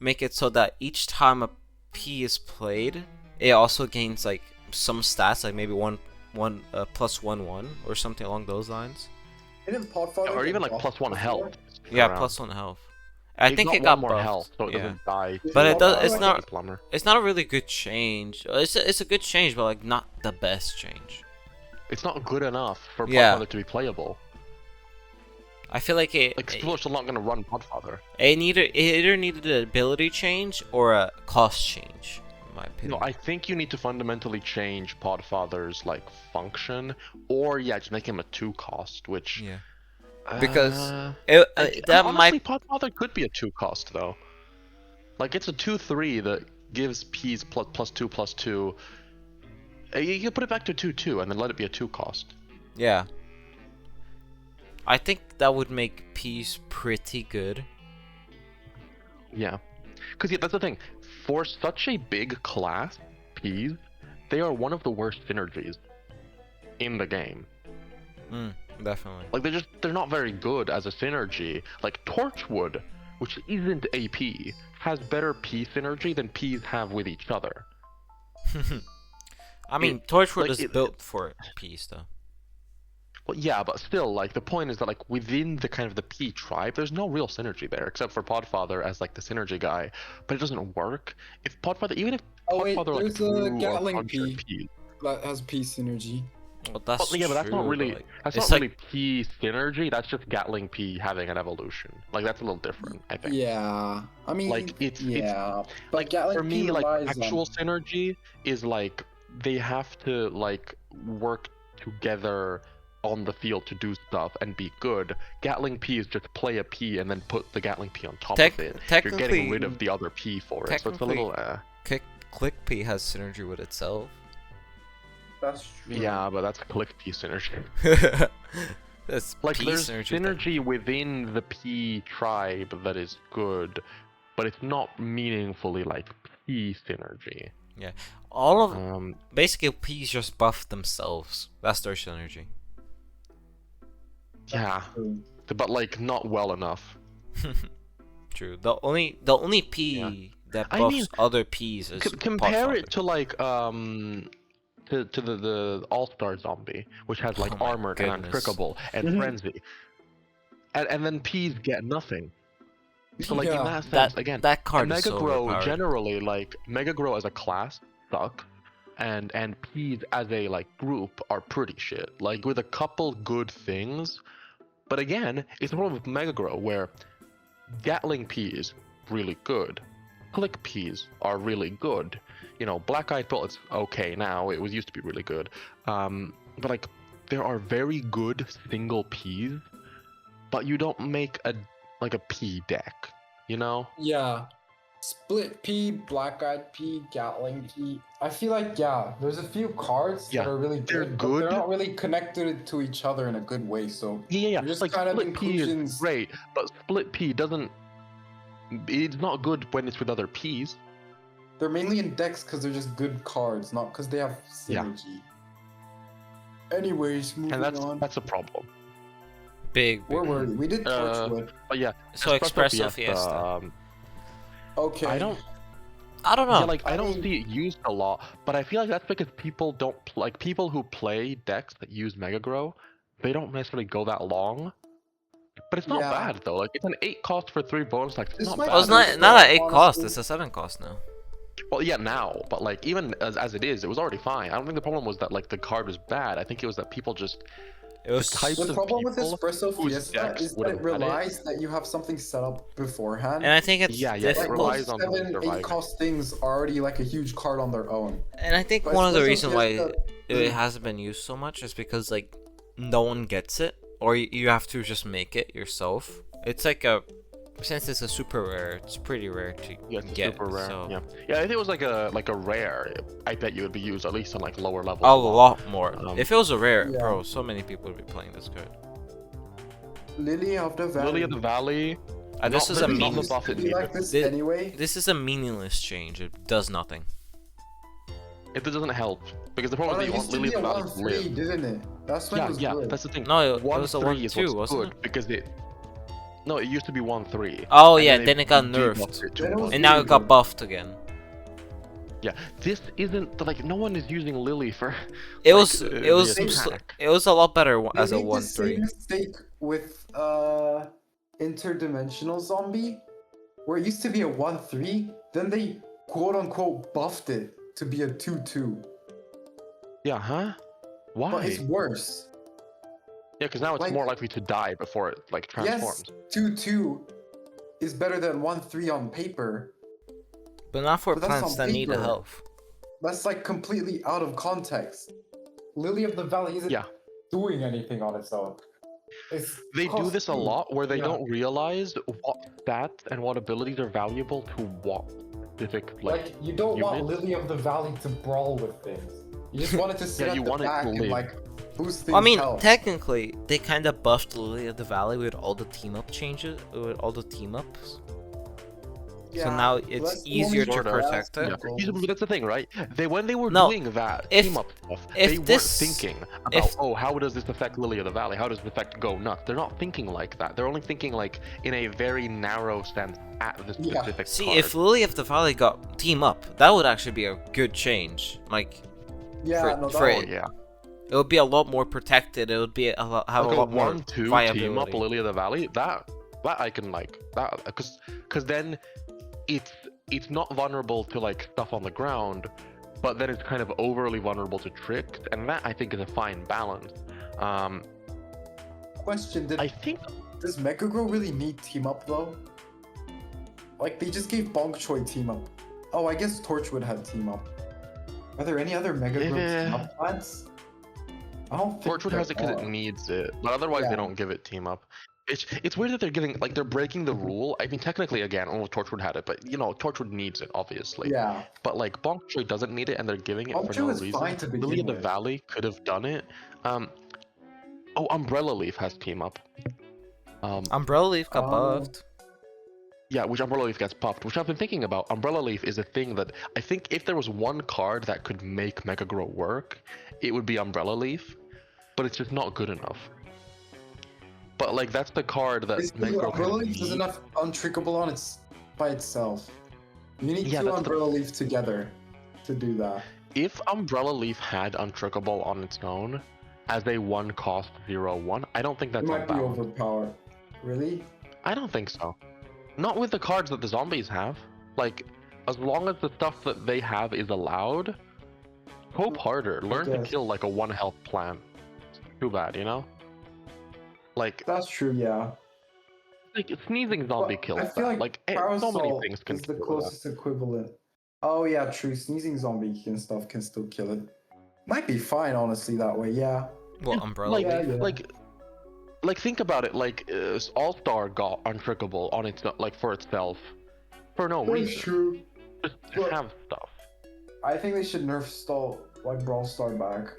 make it so that each time a P is played, it also gains like some stats, like maybe plus 1/1 or something along those lines. Didn't Podfather Or get even like buffed +1 before? health. Yeah, around. plus 1 health. I He's think got it got one more buffed. health, so it yeah. doesn't die. But it does. It's It's not- not. Plumber. It's not a really good change. It's a good change, but like not the best change. It's not good enough for Yeah. Podfather to be playable. I feel like Like people are still not gonna run Podfather. it either needed an ability change or a cost change, in my opinion. No, I think you need to fundamentally change Podfather's like function, or yeah, just make him a 2 cost, which Yeah. Because that honestly, might. Podfather could be a 2 cost though. Like it's a 2/3 that gives P's +2/+2. You can put it back to 2/2 and then let it be a 2 cost. Yeah. I think that would make Peace pretty good. Yeah, because yeah, that's the thing. For such a big class, P's, they are one of the worst synergies in the game. Definitely. Like they're not very good as a synergy. Like Torchwood, which isn't AP, has better P synergy than P's have with each other. I mean, Torchwood like, is built for Peace, though. Well, yeah, but still, like the point is that like within the kind of the P tribe, there's no real synergy there except for Podfather as like the synergy guy. But it doesn't work. If Podfather, even if Oh wait, Podfather like there's drew a Gatling 100 P that has P synergy. Well, that's yeah, but that's not true, really but, like, that's it's not like- really P synergy. That's just Gatling P having an evolution. Like that's a little different, I think. Yeah, I mean, Like, it's- yeah, but Like Gatling for P me, like relies actual on... synergy is like they have to like work together on the field to do stuff and be good. Gatling Peas just play a P and then put the Gatling P on top of it. You're technically- getting rid of the other P for it, so it's a little. Click P has synergy with itself. That's true. Yeah, but that's Click P synergy. That's Like P there's synergy. synergy within the P tribe that is good, but it's not meaningfully like P synergy. All of basically P's just buff themselves. That's their synergy. Yeah, True. but like not well enough. True. The only P that I buffs mean, other P's is Compare Pot it to like to the All-Star Zombie, which has like Oh my Armored and goodness. Untrickable and Mhm. Frenzy, and then P's get nothing. So like in Yeah. that sense, That again, that card Mega is so Grow overpowered. generally, like Mega Grow as a class suck, and P's as a like group are pretty shit. Like with a couple good things, but again, it's the problem with Mega Grow where Gatling Peas really good, Click Peas are really good. You know, Black Eyed Pills okay now. It was used to be really good, but like there are very good single Peas, but you don't make a P deck. You know? Yeah. Split P, Black Eyed P, Gatling P. I feel like there's a few cards Yeah, that are really they're good, but they're good. not really connected to each other in a good way. So Yeah. they're just Like kind of Split P is inclusions. great, but Split P doesn't. It's not good when it's with other Ps. They're mainly in decks because they're just good cards, not because they have Yeah. synergy. Anyways, moving And on. that's a problem. Big. Where were we? We did Torchwood. But yeah, So Espresso Fiesta. Okay. I don't. I don't Yeah, know. like I don't mean- see it used a lot, but I feel like that's because people don't like people who play decks that use Mega Grow. They don't necessarily go that long. But it's not Yeah. bad though. Like it's an 8 cost for 3 bonus decks. It's This not might bad. Well, it's Honestly, not an 8 cost. honestly- It's a 7 cost now. Well, yeah, now, but like even as it is, it was already fine. I don't think the problem was that like the card was bad. I think it was that people just It was types The of problem with people Espresso whose Fiesta decks is that would it have had it. relies that you have something set up beforehand. And I think it's Yeah, it like difficult. relies most on them 7, 8 surviving. cost things are already like a huge card on their own. And I think But one of the Espresso reasons why Fiesta it doesn't- hasn't been used so much is because like no one gets it, or you have to just make it yourself. It's like since it's a super rare, it's pretty rare to Yeah, it's get. super rare. So Yeah, if it was like a rare, I bet you would be used at least on like lower levels. a lot more. If it was a rare, Yeah. bro, so many people would be playing this card. Lily of the Valley. Lily of the Valley. This is a not Didn't the it mean. used buff to it be like needed. this Thi- anyway. This is a meaningless change. It does nothing. It doesn't help because the Oh, problem it is you used want to Lily be of a the Valley to 1-3, live. didn't it? That's when it was good. That's the thing. No, it was a 1-3 is 1-2, what's wasn't good it? because it. No, it used to be 1-3. Oh and yeah, then it got debuffed nerfed, it to Then it was 1. and now it really got good. buffed again. Yeah, this isn't like no one is using Lily for. It like, was the it was attack. it was a lot better They as a made the same 1-3. mistake with interdimensional zombie, where it used to be a 1-3, then they quote unquote buffed it to be a 2-2. Yeah, huh? Why? But it's worse. Yeah, because now it's like- more likely to die before it like transforms. Yes, 2-2 is better than 1-3 on paper. But not for But that's plants on that need the paper. health. That's like completely out of context. Lily of the Valley isn't Yeah. doing anything on its own. It's They do this a cost lot where they yeah. don't realize what stats and what abilities are valuable to what specific Like, you don't want units. Lily of the Valley to brawl with things. You just want it to sit Yeah, at you the want it to back and live. like boost things. Well, I mean, health. technically, they kind of buffed Lily of the Valley with all the team up changes, with all the team ups. So now it's that's the easier only to sort of protect it. aspect. Yeah. But that's the thing, right? When they were No, doing that if- team up stuff, if they this- weren't thinking about if- how does this affect Lily of the Valley? How does this affect Go Nuts? They're not thinking like that. They're only thinking like in a very narrow sense at the Yeah. specific See, card. if Lily of the Valley got team up, that would actually be a good change. Like, Yeah, for- no, for that Oh it- yeah, it would be a lot more protected. It would be have like a lot more 1-2 viability. team up Lily of the Valley. That I can like that because then it's not vulnerable to like stuff on the ground, but then it's kind of overly vulnerable to tricks, and that I think is a fine balance. question: I think Does Mega Grow really need team up though? Like they just gave Bonk Choi team up. Oh, I guess Torchwood had team up. Are there any other Mega Grow team up plans? I don't think Torchwood there has it because it are. needs it, but otherwise they Yeah. don't give it team up. It's weird that they're giving they're breaking the rule. I mean, technically, again, only Torchwood had it, but Torchwood needs it obviously. Yeah. But like Bonk Choy doesn't need it, and they're giving it for Ultra no was reason. fine to Lily begin of the with. Valley could have done it. Oh, Umbrella Leaf has team up. Umbrella Leaf got Oh. buffed. Yeah, which Umbrella Leaf gets buffed, which I've been thinking about. Umbrella Leaf is a thing that I think if there was one card that could make Mega Grow work, it would be Umbrella Leaf, but it's just not good enough. But like that's the card that Basically, Mega Grow Umbrella can Leaf is need. enough untrickable on its by itself. You need Yeah, two that's the- Umbrella Leaf together to do that. If Umbrella Leaf had Untrickable on its own as a 1-cost 0/1, I don't think It that's might be unbalanced. overpowered. Really? I don't think so. Not with the cards that the zombies have. Like, as long as the stuff that they have is allowed, hope harder. Learn to guess. kill like a 1-health plant. Too bad, Like, That's true, yeah. sneezing zombie But kills I feel that. like So many Parasol things can is the kill that. closest equivalent. Oh yeah, true. Sneezing zombie and stuff can still kill it. Might be fine, honestly, that way. Yeah. What, Umbrella Like, Leaf? Yeah. like think about it. Like, All-Star got Untrickable on its for itself for no That's reason. true. Just to But- have stuff. I think they should nerf stall like Brawl Star back.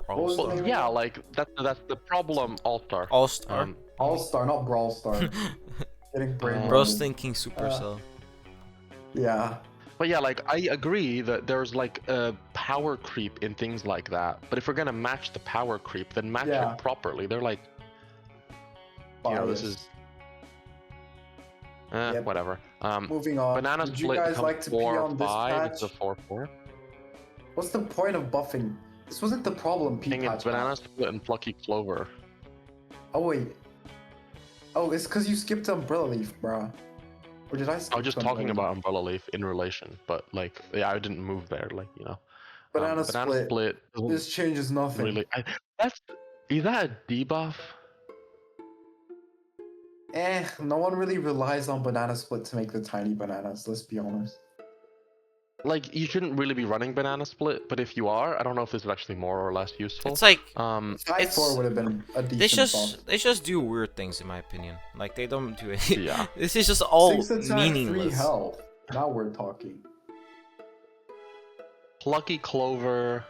Brawl What was Star. the name? Yeah, like that's the problem. All-Star. All Star. All Star, not Brawl Star. Getting brain. Bro's thinking Supercell. Yeah. But yeah, like I agree that there's like a power creep in things like that. But if we're gonna match the power creep, then match Yeah. it properly. They're like, this Bias. is Yep. whatever. Moving on. Banana Would you split guys becomes like to pee 4/5. on this It's a patch? 4/4. What's the point of buffing? This wasn't the problem, P Thing is, patch. banana split and plucky clover. Oh wait. Oh, it's because you skipped Umbrella Leaf, bruh. Or did I skip I was just Umbrella talking Leaf? about Umbrella Leaf in relation, but like, yeah, I didn't move there, Banana banana split doesn't This changes nothing. really. Is that a debuff? No one really relies on banana split to make the tiny bananas, let's be honest. Like, you shouldn't really be running banana split, but if you are, I don't know if this is actually more or less useful. It's like 5-4 would have been a decent they just do weird things in my opinion. Like they don't do it. Yeah. This is just all 6 attack, 3 meaningless. health. Now we're talking. Plucky Clover,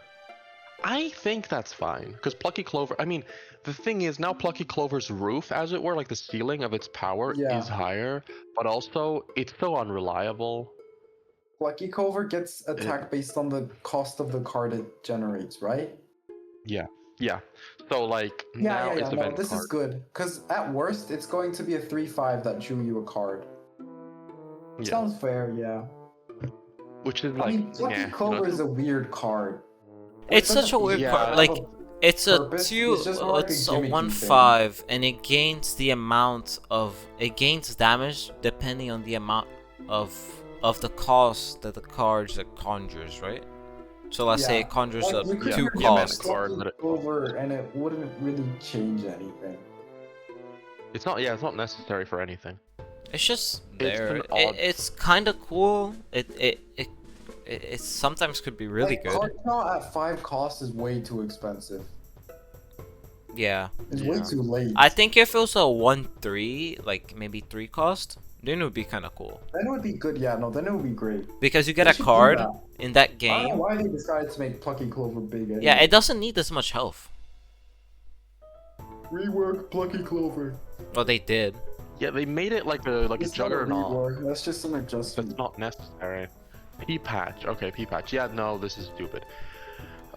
I think that's fine, because Plucky Clover, I mean, the thing is, now Plucky Clover's roof, as it were, like the ceiling of its power, Yeah. is higher, but also, it's so unreliable. Lucky Clover gets attack based on the cost of the card it generates, right? Yeah. So, like, now it's No, event this card. is good. Because at worst, it's going to be a 3-5 that drew you a card. Yeah. Sounds fair, yeah. Which is I like, mean, Lucky Clover is a weird card. It's such a weird Yeah. card. Like it's a purpose, two. it's just more like a It's a gimmicky 1/5, and it gains the amount of it gains damage depending on the amount of the cost that the cards it conjures, right? So let's say it conjures Like, up you could 2 use cost. card Lucky that it- Clover and it wouldn't really change anything. it's not necessary for anything. It's just It's there. an odd- It's kind of cool. It sometimes could be really Like, good. Card count at 5 cost is way too expensive. Yeah. It's way Yeah. too late. I think if it was a 1/3, like maybe 3 cost, then it would be kind of cool. Then it would be good, yeah, no, then it would be great. Because you get They a should do card that. in that I don't game. know why they decided to make Plucky Clover big. Anyway. Yeah, it doesn't need as much health. Rework Plucky Clover. Well, they did. Yeah, they made it like a It's not a juggernaut. rework, that's just an That's adjustment. not necessary. P-patch. Okay, P-patch. Yeah, no, this is stupid.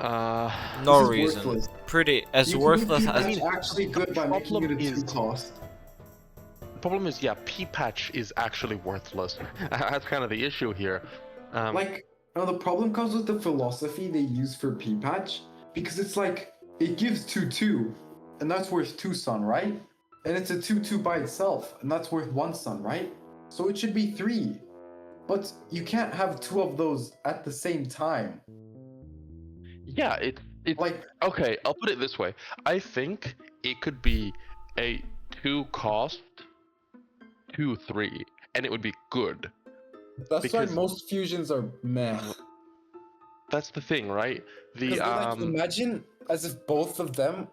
No This is reason. worthless. Pretty as You can worthless make as. P-patch actually good by making problem it a is- 2 cost. The problem is, yeah, P-patch is actually worthless. That's kind of the issue here. Like, no, the problem comes with the philosophy they use for P-patch, because it's like, it gives 2-2, and that's worth 2 sun, right? And it's a 2-2 by itself, and that's worth 1 sun, right? So it should be 3. But you can't have 2 of those at the same time. Yeah, it's Like, okay. I'll put it this way. I think it could be a 2-cost 2/3, and it would be good. that's Because- why most fusions are meh. that's the thing, right? The 'Cause like, imagine as if both of them,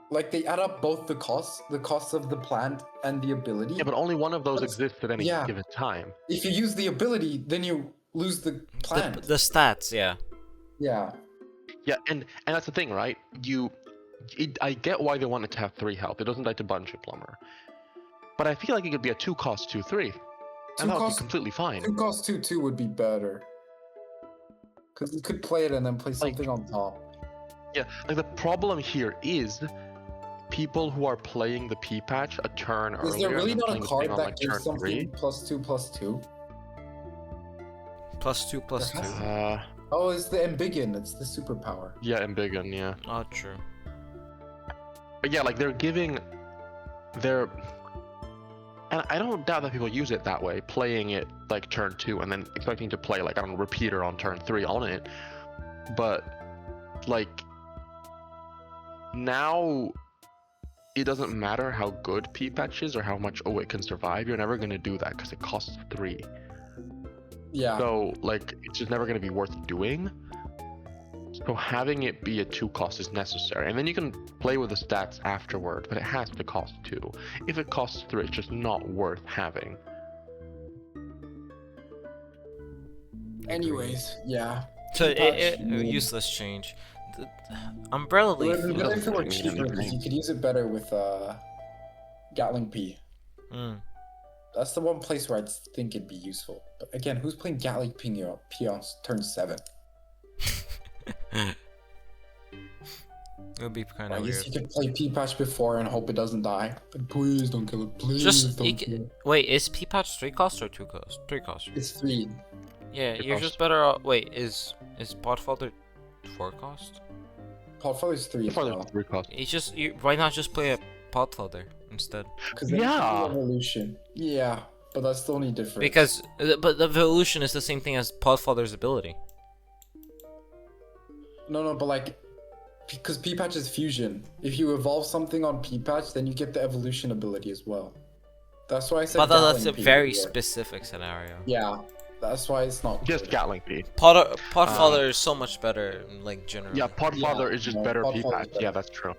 like they add up both the costs of the plant and the ability. yeah, but only one of those But- exists at any yeah. given time. If you use the ability, then you lose the plant. The stats, yeah. Yeah. Yeah, and that's the thing, right? I get why they wanted to have 3 health. It doesn't die to Bunch Plumber. But I feel like it could be a 2 cost 2/3. And that would be cost- completely fine. 2 cost 2/2 would be better. Because you could play it and then play something on top. Yeah, like the problem here is people who are playing the P patch a turn earlier. Is there really and then not a playing the card thing on, that like, gives turn something 3. +2/+2? +2/+2. Oh, it's the Ambiguin. It's the superpower. Yeah, Ambiguin, yeah. Oh, true. But yeah, like they're giving their, and I don't doubt that people use it that way, playing it like turn 2 and then expecting to play like, I don't know, repeater on turn 3 on it. But like now it doesn't matter how good P patch is or how much it can survive. You're never gonna do that because it costs 3. Yeah. So like it's just never gonna be worth doing. So having it be a 2 cost is necessary, and then you can play with the stats afterward, but it has to cost 2. If it costs 3, it's just not worth having. Anyways, yeah. So P-patch, useless change. Umbrella It would Leaf. have been better if it were doesn't mean cheaper, because anything. you could use it better with Gatling P. Mm. That's the one place where I think it'd be useful. But again, who's playing Gatling P on turn 7? It would be kind I of guess weird. you could play P-patch before and hope it doesn't die. But please don't kill it. Please Just don't kill it. wait, is P-patch 3 cost or 2 cost? 3 cost. It's 3. Yeah, Three you're cost. just better off. Wait, is Podfather 4 cost? Podfather's 3 as Farther well. 3 cost. Why not just play a Podfather instead? Because then Yeah. you can do evolution. Yeah, but that's the only difference. Because but the evolution is the same thing as Podfather's ability. No, but like, because P-patch is fusion. If you evolve something on P-patch, then you get the evolution ability as well. That's why I said. But that's a Gatling P very before. specific scenario. Yeah, that's why it's not. Just good. Gatling P. Podfather is so much better, like generally. Yeah, Podfather is just no, better Podfather's P patch. better. Yeah, that's true.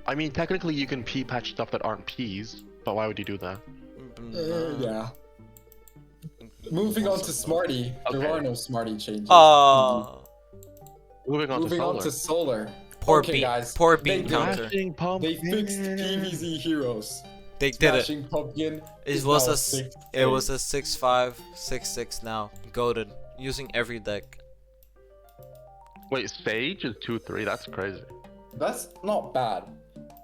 I mean, technically you can P patch stuff that aren't Ps, but why would you do that? Yeah. Moving on to Smarty, there Okay. are no Smarty changes. Oh, Moving on Moving to on Solar. to Solar. poor Okay, bean, guys, poor they bean did- counter. Smashing They fixed Pumpkin. PvZ heroes. They did it. Smashing Pumpkin. It is was now a 6-5, 6-6 now. Goated. Using every deck. Wait, Sage is 2/3. That's crazy. That's not bad,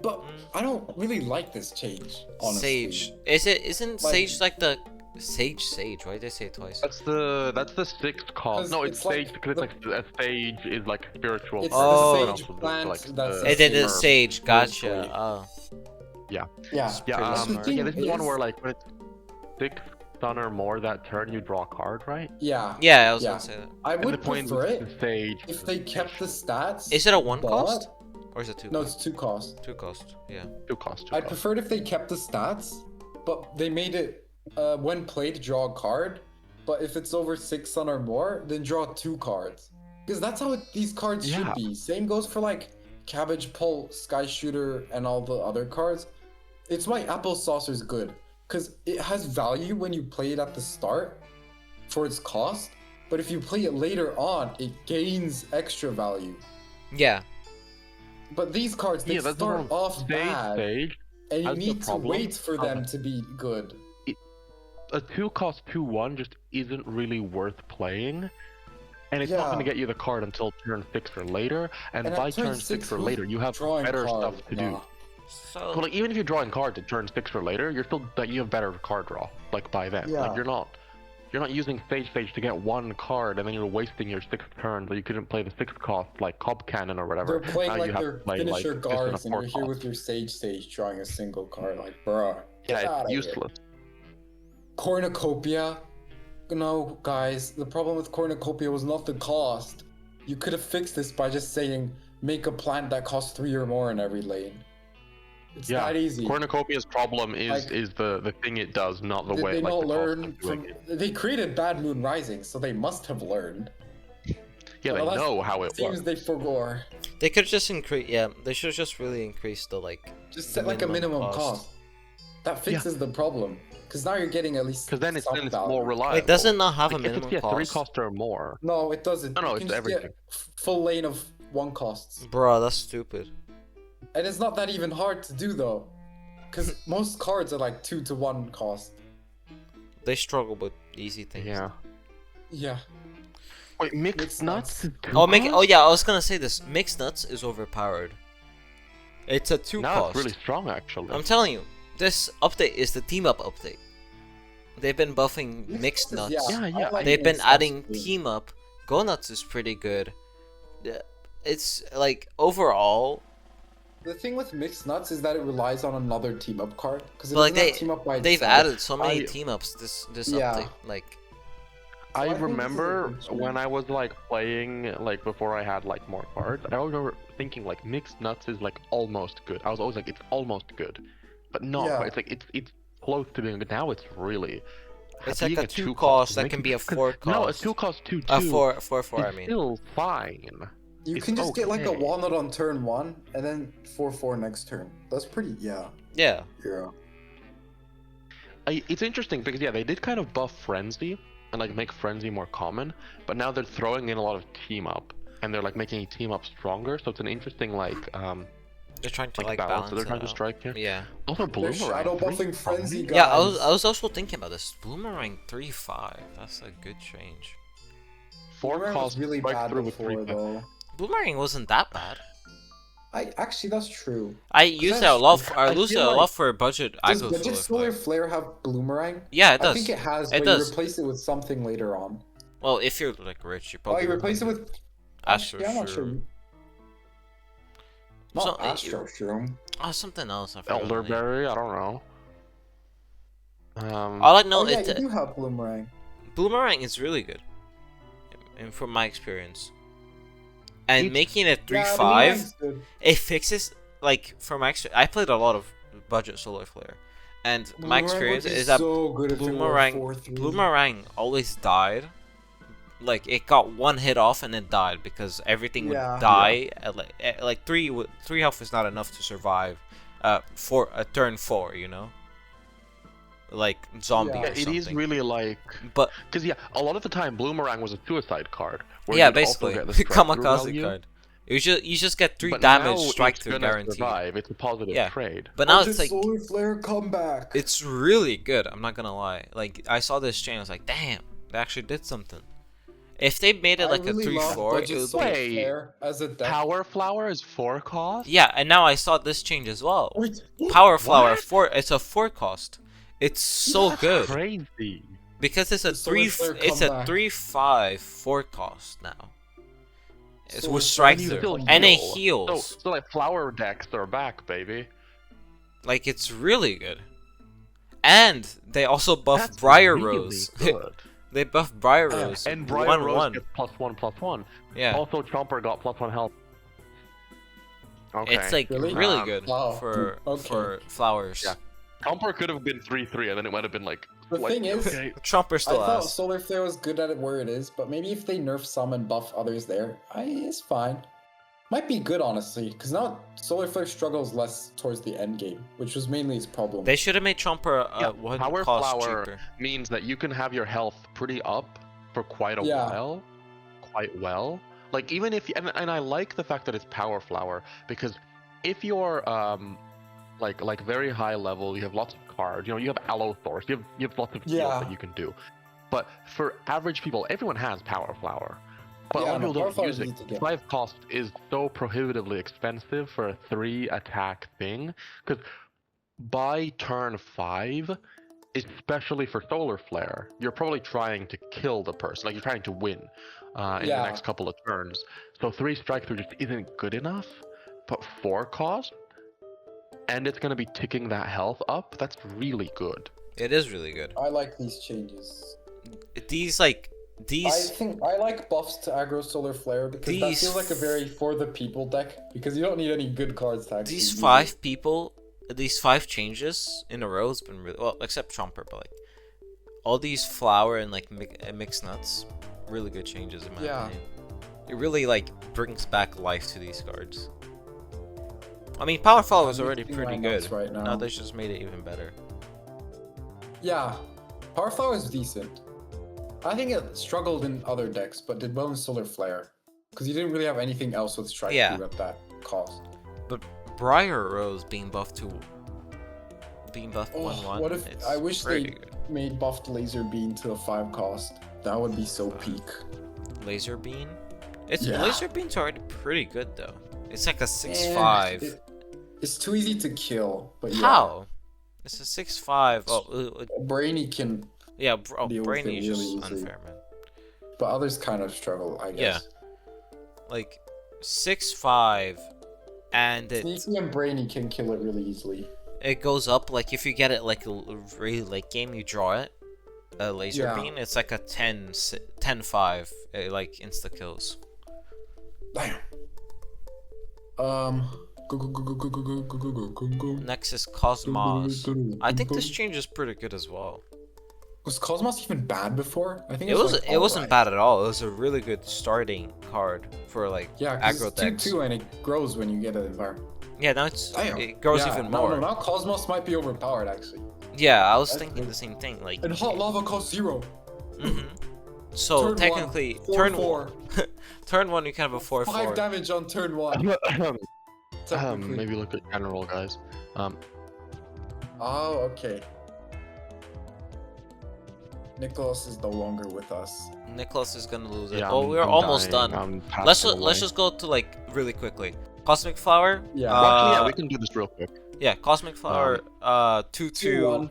but I don't really like this change. Honestly. Sage. Isn't Like- Sage like the Sage? Why did I say it twice? That's the 6th cost. 'Cause No, it's it's like Sage because it's like a Sage is like spiritual. It's Oh. the Sage plant that's It did it Smurf. Sage. Gotcha. Really. Oh. Yeah. Yeah, Pretty smart. yeah, this is the one is- where like when it's 6 stun or more that turn, you draw a card, right? Yeah. Yeah, I was Yeah. gonna say that. I And the would point prefer is it the Sage. if they kept the stats. Is it a 1 but- cost? Or is it 2? No, it's 2 cost. 2 cost. Yeah. 2 cost. I preferred if they kept the stats, but they made it when played draw a card. But if it's over 6 sun or more, then draw 2 cards. Because that's how these cards should Yeah. be. Same goes for like Cabbage Pole, Sky Shooter, and all the other cards. It's why Applesauce is good. Because it has value when you play it at the start for its cost. But if you play it later on, it gains extra value. Yeah. But these cards, they Yeah, that's the start one. off bad. Sage. And you has the need to problem wait for them of- to be good. A 2 cost 2/1 just isn't really worth playing. And it's not Yeah. going to get you the card until turn 6 or later. And And by at turn turn 6 6, or who's later, you have drawing better cards? stuff to do. Nah. So. So like even if you're drawing cards at turn 6 or later, you're still like you have better card draw like by then. Yeah. Like you're not using Sage to get 1 card and then you're wasting your 6th turn so you couldn't play the 6th cost like Cob Cannon or whatever. They're playing Now like you have their to play, finisher like, just in a guards, and 4 you're here cost. with your Sage drawing a single card. Like, bruh. Yeah, get outta it's here. useless. Cornucopia. No, guys, the problem with Cornucopia was not the cost. You could have fixed this by just saying, make a plant that costs 3 or more in every lane. It's Yeah, that easy. Cornucopia's problem is Like- the thing it does, not the Did way they like not the cost learn of doing from... it. They created Bad Moon Rising, so they must have learned. Yeah, they Well, that's- know how it Seems works. they forgot. They could just increase. Yeah, they should just really increase the like. Just the set like a minimum cost. That fixes the problem. Because now you're getting at least Because then it's some value. more reliable. Wait, does it not have a Like, if minimum it's 3 cost? cost or more. No, it doesn't. No, you it's can just everything. get full lane of 1 costs. Bro, that's stupid. And it's not that even hard to do though. Because most cards are like 2 to 1 cost. They struggle with easy things. Yeah. Yeah. Wait, mixed Mixed nuts? nuts. is Oh, 2 oh cost? yeah, I was gonna say this. Mixed nuts is overpowered. It's a 2 Now cost. it's really strong, actually. I'm telling you, this update is the team up update. They've been buffing mixed nuts. Yeah, I like They've been mixed nuts adding too. team up. Go nuts is pretty good. Yeah, it's like overall, The thing with mixed nuts is that it relies on another team up card. Because but like they've added so many I- team ups this Yeah. update. Like I So I think this is a remember good choice. when I was like playing, like before I had like more cards, I always remember thinking like mixed nuts is like almost good. I was always like, it's almost good, but not Yeah. quite. It's like it's close to being good. Now it's really. it's like being a 2 2 cost that makes can it- be a 'cause- 4 cost. No, a 2 cost 2 A too. 4 I It's mean. still fine. You It's can just get like a okay. walnut on turn 1 and then 4/4 next turn. That's pretty, yeah. Yeah. Yeah. It's interesting because yeah, they did kind of buff frenzy and like make frenzy more common, but now they're throwing in a lot of team up and they're like making team up stronger. So it's an interesting like They're trying to like balance that they're it trying to out. strike here. Yeah. Also, They're Bloomerang. shadow 3 buffing frenzy, fine. guys. Yeah, I was also thinking about this. Boomerang 3/5. That's a good change. 4 Boomerang was cost really strike bad through with before 3 though. Boomerang wasn't that bad. Actually that's true. I use it a that's- lot. I I lose it feel a like- lot for budget. Does Aggro Budget Solar Solar Flare. Flare have Bloomerang? Yeah, it does. I think it has, It but does. you replace it with something later on. Well, if you're like rich, you Oh, probably you replace it with Astro yeah, I'm not sure. Shroom. Not So- Astro Shroom. Oh, something else. I forgot the name. Elderberry. I don't know. All I know Oh yeah, is you that do have Bloomerang. Boomerang is really good, and from my experience. And It's- making it Yeah, 3/5, Bloomerang's good. it fixes like from my experience. I played a lot of budget solar flare, and my Bloomerang experience would be is that so good if it were Bloomerang 4/3. Boomerang always died. Like it got one hit off and it died because everything would Yeah. die. Like three health is not enough to survive. For a turn 4, you know. Like zombie Yeah, or Yeah, it something. is really like But because yeah, a lot of the time Bloomerang was a suicide card. Where yeah, you'd also basically, get the strike-through kamikaze value, card. You just get 3 but damage now strike it's through gonna guaranteed. survive. It's a positive Yeah. trade. But now Budget it's like Solar Flare comeback. it's really good. I'm not gonna lie. Like I saw this chain, I was like, damn, they actually did something. If they made it I like really a 3/4, love it Budget would Solar be. Wait. Flare as a deck. Power Flower is 4 cost. Yeah, and now I saw this change as well. Wait, Power Flower What? 4. It's a 4 cost. It's so That's good Crazy. because it's a The Solar 3. Flare It's a comeback. 3/5 4 cost now. It's Solar with Flare strike And you through, still and it heal. heals. So like flower decks are back, baby. Like it's really good. And they also buff That's Briar really Rose. good. They buff Briar Rose. And Briar 1/1. Rose gets +1/+1. Yeah. Also, Chomper got +1 health. Okay. It's like Really? really Um, good Oh, for okay. flowers. Yeah. Chomper could have been 3/3, and then it might have been like. The thing is, okay. Chomper I still thought has. Solar Flare was good at it where it is, but maybe if they nerf some and buff others there, it's fine. Might be good, honestly, because now Solar Flare struggles less towards the end game, which was mainly its problem. They should have made Chomper Yeah, one Power cost Flower cheaper. means that you can have your health pretty up for quite a Yeah. while, quite well. Like even if and I like the fact that it's Power Flower because if you're like very high level, you have lots of cards. You know, you have Allothorus, you have lots of heals Yeah. that you can do. But for average people, everyone has Power Flower. But a Yeah, lot of no, people Power don't Flower use is it. easy to get. 5 cost is so prohibitively expensive for a 3 attack thing because by turn 5, especially for Solar Flare, you're probably trying to kill the person. Like you're trying to win in Yeah. the next couple of turns. So 3 strike through just isn't good enough. But 4 cost, and it's gonna be ticking that health up. That's really good. It is really good. I like these changes. These I think I like buffs to aggro Solar Flare because that These feels like a very for the people deck because you don't need any good cards to actually these use 5 people, these 5 changes in a row has been really well, except Chomper, but like all these flower and like mixed nuts, really good changes in my Yeah. opinion. It really like brings back life to these cards. I mean, Power Flower was I'm already reading pretty my good. notes right now. Now they just made it even better. Yeah, Power Flower is decent. I think it struggled in other decks, but did well in Solar Flare. Because you didn't really have anything else with Strike Yeah. 2 at that cost. But Briar Rose being buffed 1/1. What if it's I wish they pretty good. made buffed Laser Beam to a 5 cost? That would be so peak. Laser Beam? It's Yeah. Laser Beam's already pretty good though. It's like a Eh, 6/5. It's too easy to kill, but yeah. How? It's a 6/5. Brainy can, Yeah, deal with Brainy it is just really easily. unfair, man. but others kind of struggle, I guess. Like 6/5, and Sneaky and Brainy can kill it really easily. it goes up like if you get it like a really late game, you draw it. A Laser Yeah. Beam, it's like a 10/5, like insta kills. Damn. Go. Next is Cosmos. I think this change is pretty good as well. Was Cosmos even bad before? I think It was. like, It wasn't alright. bad at all. It was a really good starting card for like Yeah, 'cause aggro it's decks. 2/2 and it grows when you get it environment. Yeah, now it's Damn. it grows Yeah, even no, more. No, now Cosmos might be overpowered actually. Yeah, I was That's thinking good. the same thing. Like, And Hot Lava costs 0. So Turn technically, one, turn 4/4. turn one, you can have a 4/4. 5 damage on turn 1. Technically. Maybe look at general, guys. Oh, okay. Nicholas is no longer with us. Nicholas is gonna lose it. Yeah, Oh, we're I'm almost dying. done. I'm Let's passing let's away. just go to like really quickly. Cosmic Flower. Yeah. Well, actually, yeah, we can do this real quick. Yeah, Cosmic Flower. 2/2. 2/1.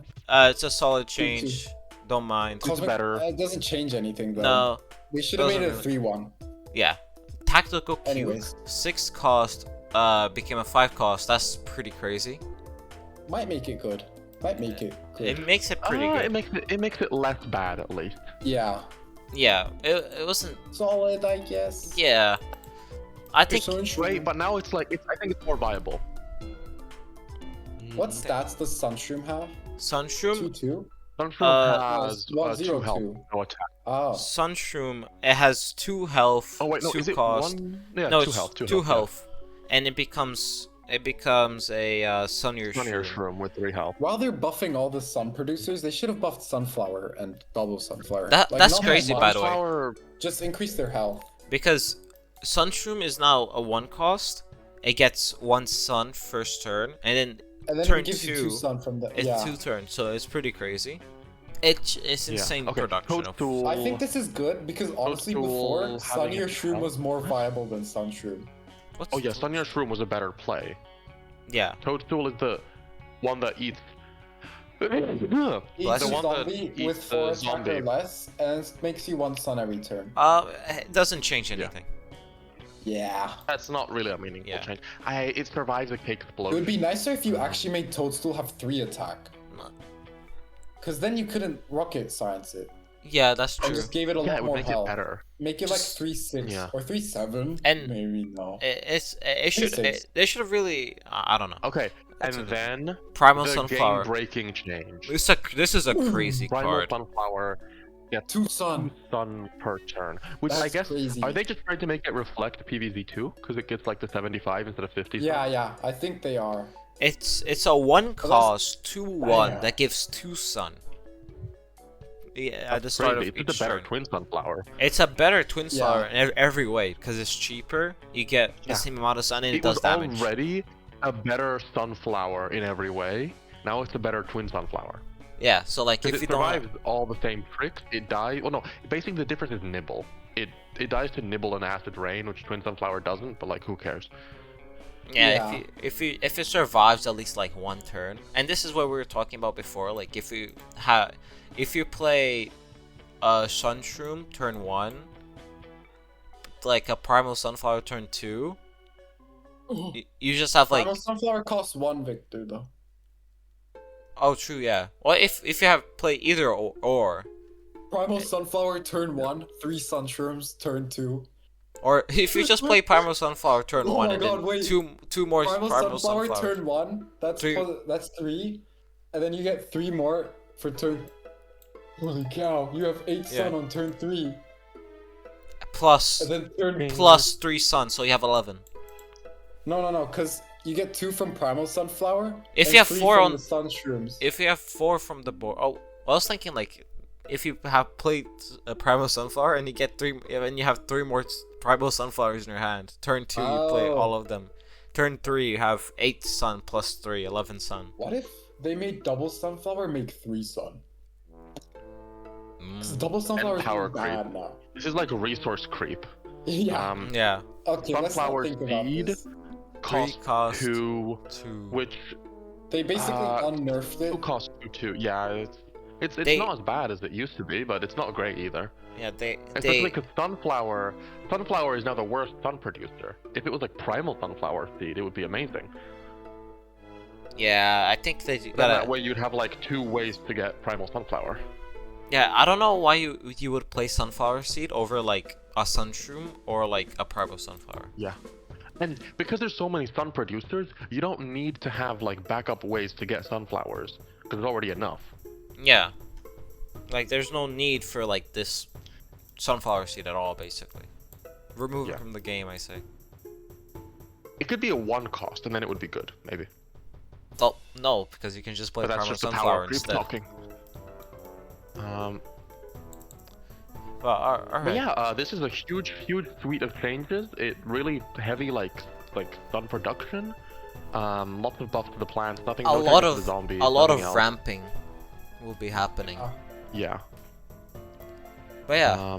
It's a solid 2/2. change. Don't mind. better. It doesn't change anything though. No. They should have doesn't made it a really. 3/1. Yeah. Tactical Cube. Anyways. 6 cost. Became a 5 cost. That's pretty crazy. Might make it good. Might make it good. It makes it pretty good. It makes it less bad at least. Yeah. Yeah. It wasn't. Solid, I guess. Yeah. I think. Right, but now it's like I think it's more viable. What stats does Sunshroom have? Sunshroom. 2/2? Sunshroom has 1/0 2 health, 2. no attack. Oh. Sunshroom. It has 2 health. Oh wait, no, 2 is it cost. 1? Yeah, No, 2 it's health. 2 yeah. health, and it becomes a Sunnier Sunnier Shroom. Shroom with 3 health. While they're buffing all the sun producers, they should have buffed Sunflower and Double Sunflower. That's not crazy, much, by the way. Sunflower, Just increase their health. Because Sunshroom is now a 1 cost. It gets 1 sun first turn, and then And then turn it gives you 2, 2 sun from the. it's Yeah. 2 turns, so it's pretty crazy. It's insane okay. production. Of, Toadstool. I think this is good because honestly, Toadstool before having Sunnier a Shroom health. was more viable than Sunshroom. what's Oh yeah, Sunnier Shroom was a better play. Yeah. Toadstool is the one that eats. Eats Bless a you. The one that zombie eats with the 4 attack zombie. or less, and it makes you 1 sun every turn. It doesn't change anything. Yeah. That's not really a meaningful Yeah. change. It survives a cake It explosion. would be nicer if you actually made Toadstool have 3 attack. No. Because then you couldn't rocket science it. Yeah, that's And true. just gave it a Yeah, lot it would more make health. it better. Make it like Just- 3/6 Yeah. or 3/7. And- maybe no. It should. Six. They should have really. I don't know. Okay, That's and okay. then Primal the Sunflower. game-breaking change. This is a crazy Primal card. Sunflower gets 2 sun. sun per turn. Which I That's guess crazy. are they just trying to make it reflect PvZ2 because it gets like the 75 instead of 50? Yeah, I think they are. It's a 1 cost 2/1 Damn. that gives 2 sun. Yeah, at the That's start crazy. of It's each a better turn. twin sunflower. It's a better twin Yeah. flower in every way because it's cheaper. You get the Yeah. same amount of sun and it, It does was damage. already a better sunflower in every way. Now it's a better twin sunflower. Yeah, so like Because if you it don't. survives all the same tricks, it dies. Well, no, basically the difference is nibble. It dies to nibble and acid rain, which twin sunflower doesn't. But like, who cares? Yeah, Yeah. if it survives at least like 1 turn, and this is what we were talking about before. Like if you play Sunshroom turn 1, like a Primal Sunflower turn 2, you just have like Primal Sunflower costs 1 victor though. oh true yeah. Well if you have play either or Primal Sunflower turn 1, 3 Sunshrooms turn 2. or if you just play Primal Sunflower turn Oh 1 my and God, then wait. two more Primal Sunflower Sunflower. turn 1, that's 3, and then you get 3 more for turn. Holy cow! You have 8 sun Yeah. on turn 3. plus And then turn plus 3 sun, so you have 11. No, because you get 2 from Primal Sunflower. If and you have 3 4 from on- the Sun Shrooms. If you have 4 from the board, oh, I was thinking like, if you have played a Primal Sunflower and you get 3, and you have 3 more Primal Sunflowers in your hand. Turn 2, you play Oh. all of them. Turn 3, you have 8 sun plus 3, 11 sun. What if they made double Sunflower make 3 Sun? Because double Sunflower is power really bad now. This is like a resource creep. Yeah. Yeah. Okay, let's not Sunflower think about seed this. cost 2, 2, which They basically unnerfed it. 2 costs 2. Yeah, it's They- not as bad as it used to be, but it's not great either. yeah, Especially because Sunflower is now the worst sun producer. If it was like Primal Sunflower seed, it would be amazing. yeah, I think they Then gotta. that way you'd have like 2 ways to get Primal Sunflower. Yeah, I don't know why you would play Sunflower Seed over like a Sunshroom or like a Primal Sunflower. Yeah. And because there's so many sun producers, you don't need to have like backup ways to get sunflowers because there's already enough. Yeah, like there's no need for like this Sunflower Seed at all. Basically, remove it from the game. I say. It could be a 1 cost and then it would be good, maybe. Well, no, because you can just play But that's Primal just the Sunflower power creep instead. talking. Well, alright. But yeah, this is a huge suite of changes. It really heavy like sun production. Lots of buffs to the plants. Nothing. A no lot changes to of the zombies, a lot nothing of else. ramping will be happening. Yeah. But yeah,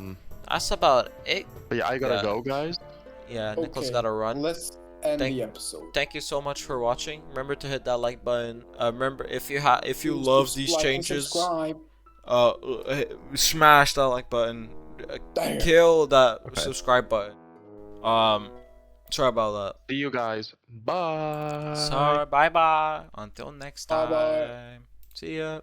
that's about it. But yeah, I gotta Yeah. go, guys. Yeah, Nicholas Okay, gotta run. Let's end Thank- the episode. Thank you so much for watching. Remember to hit that like button. Remember if you love these Like and changes, subscribe. smash that like button. Damn. Kill that Okay. subscribe button. Sorry about See you guys. Bye. that. Sorry. Bye bye. Until next time. Bye-bye. See ya.